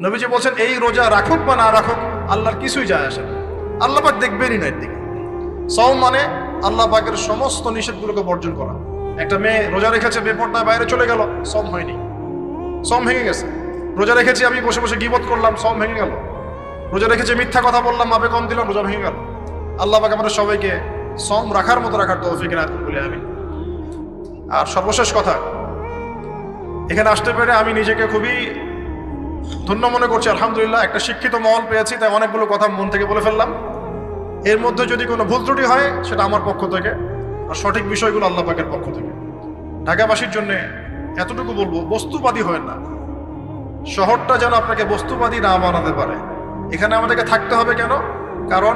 নবীজি বলছেন, এই রোজা রাখুক বা না রাখুক আল্লাহর কিছুই যায় আসে না, আল্লাহ পাক দেখবেনই না এর দিকে। সওম মানে আল্লাহ পাকের সমস্ত নিষেধগুলোকে বর্জন করা। একটা মেয়ে রোজা রেখেছে, বেপরদায় বাইরে চলে গেল, সওম হয়নি, সওম ভেঙে গেছে। রোজা রেখেছি, আমি বসে বসে গীবত করলাম, সওম ভেঙে গেল। রোজা রেখেছি, মিথ্যা কথা বললাম, মাপে কম দিলাম, রোজা ভেঙে গেল। আল্লাহ পাক আমাদের সবাইকে সওম রাখার মতো রাখার তৌফিক এনায়েত করুন বলে আমি। আর সর্বশেষ কথা, এখানে আসতে পেরে আমি নিজেকে খুবই ধন্য মনে করছি, আলহামদুলিল্লাহ। একটা শিক্ষিত মহল পেয়েছি, তাই অনেকগুলো কথা মন থেকে বলে ফেললাম। এর মধ্যে যদি কোনো ভুল ত্রুটি হয় সেটা আমার পক্ষ থেকে, আর সঠিক বিষয়গুলো আল্লাহ পাকের পক্ষ থেকে। ঢাকাবাসীর জন্য এতটুকু বলবো, বস্তুবাদী হয় না। শহরটা যেন আপনাকে বস্তুবাদী না বানাতে পারে। এখানে আমাদেরকে থাকতে হবে কেন? কারণ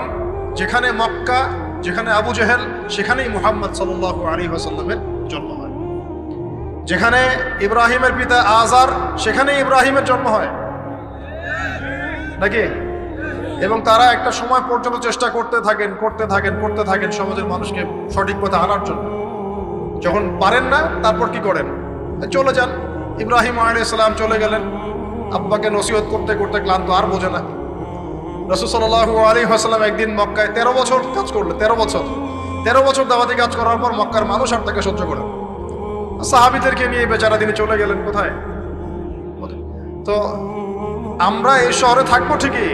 যেখানে মক্কা, যেখানে আবু জেহেল, সেখানেই মুহাম্মদ সাল্লাল্লাহু আলাইহি ওয়াসাল্লামের জন্ম হয়। যেখানে ইব্রাহিমের পিতা আজার, সেখানেই ইব্রাহিমের জন্ম হয় নাকি? এবং তারা একটা সময় পর্যন্ত চেষ্টা করতে থাকেন সমাজের মানুষকে সঠিক পথে আনার জন্য। যখন পারেন না, তারপর কি করেন? চলে যান। ইব্রাহিম আলাইহিস সালাম চলে গেলেন, আব্বাকে নসিহত করতে করতে ক্লান্ত, আর বোঝে না। রাসূল সাল্লাল্লাহু আলাইহি ওয়াসাল্লাম একদিন মক্কায় 13 বছর কাজ করলেন। 13 বছর দাওয়াতি কাজ করার পর মক্কার মানুষ আর তাকে সহ্য করে। সাহাবীদেরকে নিয়ে বেচারা তিনি চলে গেলেন কোথায়? তো আমরা এই শহরে থাকবো ঠিকই,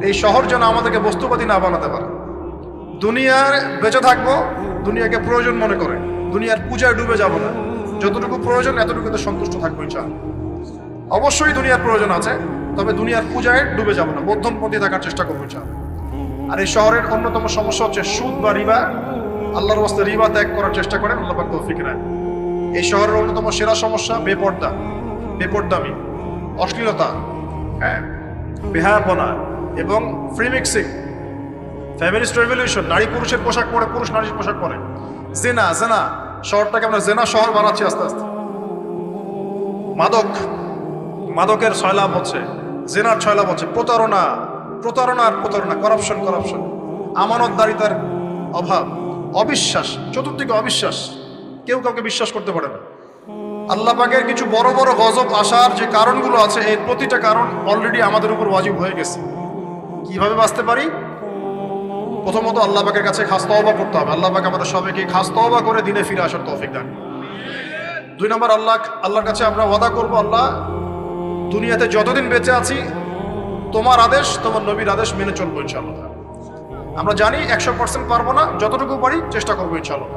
এই শহর যেন আমাদেরকে বস্তুবাদী না বানাতে পারে। দুনিয়ার বেঁচে থাকবো, দুনিয়াকে প্রয়োজন মনে করে, দুনিয়ার পূজায় ডুবে যাব না। যতটুকু প্রয়োজন এতটুকুতে সন্তুষ্ট থাকবো ইনশাআল্লাহ। অবশ্যই দুনিয়ার প্রয়োজন আছে, তবে দুনিয়ার পূজায় ডুবে যাব না, মধ্যমপন্থী থাকার চেষ্টা করবো ইনশাআল্লাহ। আর এই শহরের অন্যতম সমস্যা হচ্ছে সুদ বা রিবা। আল্লাহর রাস্তায় রিবা ত্যাগ করার চেষ্টা করেন, আল্লাহ পাক তৌফিক দেন। এই শহরের অন্যতম সেরা সমস্যা বেপরদামি, অশ্লীলতা, হ্যাঁ, বেহায়াপনা এবং ফ্রি মিক্সিং, ফ্যামিলিস্ট রেভলিউশন। নারী পুরুষের পোশাক পরে, পুরুষ নারীর পোশাক পরে, জেনা। শহরটাকে আমরা জেনা শহর বানাচ্ছি আস্তে আস্তে। মাদকের ছয়লাভ হচ্ছে, জেনার ছয়লাভ হচ্ছে, প্রতারণা, করাপশন, আমানতদারিতার অভাব, অবিশ্বাস, চতুর্দিকে অবিশ্বাস, কেউ কাউকে বিশ্বাস করতে পারে না। আল্লাহ পাকের কিছু বড় বড় গজব আসার যে কারণগুলো আছে, এর প্রতিটা কারণ অলরেডি আমাদের উপর ওয়াজিব হয়ে গেছে। কিভাবে বাঁচতে পারি? প্রথমত আল্লাহ পাকের কাছে খাস তওবা করতে হবে। আল্লাহ পাক আমাদের সবাইকে খাস তওবা করে দিনে ফিরে আসার তৌফিক দান। 2 নম্বর, আল্লাহর কাছে আমরা ওয়াদা করব, আল্লাহ দুনিয়াতে যতদিন বেঁচে আছি তোমার আদেশ, তোমার নবীর আদেশ মেনে চলবো ইনশাআল্লাহ। আমরা জানি 100% পারবো না, যতটুকু পারি চেষ্টা করবো ইনশাআল্লাহ।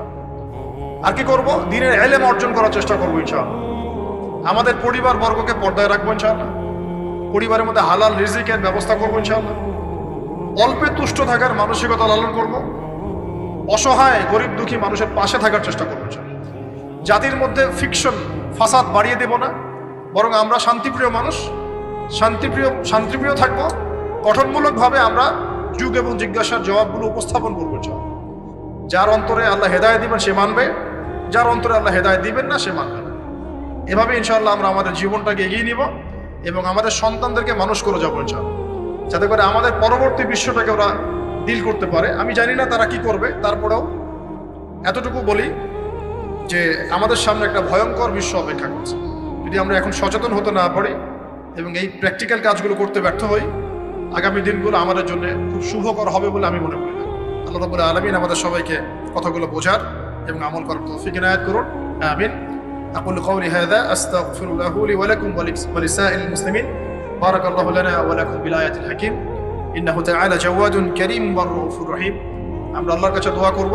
আর কি করব? দ্বীনের ইলম অর্জন করার চেষ্টা করবো ইনশাআল্লাহ। আমাদের পরিবার বর্গকে পর্দায় রাখবো ইনশাআল্লাহ। পরিবারের মধ্যে হালাল রিজিকের ব্যবস্থা করবো ইনশাআল্লাহ। অল্পে তুষ্ট থাকার মানসিকতা লালন করব। অসহায় গরিব দুঃখী মানুষের পাশে থাকার চেষ্টা করবো ইনশাআল্লাহ। জাতির মধ্যে ফিকশন, ফাসাদ বাড়িয়ে দেব না, বরং আমরা শান্তিপ্রিয় মানুষ, শান্তিপ্রিয় থাকবো। গঠনমূলকভাবে আমরা যুগ এবং জিজ্ঞাসার জবাবগুলো উপস্থাপন করবো ইনশাআল্লাহ। যার অন্তরে আল্লাহ হেদায়েত দিবেন সে মানবে, যার অন্তরে আল্লাহ হেদায়েত দিবেন না সে মানবে না। এভাবে ইনশাআল্লাহ আমরা আমাদের জীবনটাকে এগিয়ে নিব এবং আমাদের সন্তানদেরকে মানুষ করে যাবো ইনশাআল্লাহ, যাতে করে আমাদের পরবর্তী বিশ্বটাকে ওরা ডিল করতে পারে। আমি জানি না তারা কি করবে, তারপরেও এতটুকু বলি যে আমাদের সামনে একটা ভয়ঙ্কর বিশ্ব অপেক্ষা করছে। যদি আমরা এখন সচেতন হতে না পারি এবং এই প্র্যাকটিক্যাল কাজগুলো করতে ব্যর্থ হই, আগামী দিনগুলো আমাদের জন্য খুব শুভকর হবে বলে আমি মনে করি। আল্লাহ রাব্বুল আলামিন আমাদের সবাইকে কথাগুলো বোঝার এবং আমল করার তৌফিক ইনায়াত করুন, আমিন। أقول قولي هذا أستغفر الله لي ولكم ولسائر المسلمين. بارك الله لنا ولكم بالآية الحكيم إنه تعالى جواد كريم والرؤوف الرحيم. আমরা আল্লাহর কাছে দোয়া করব।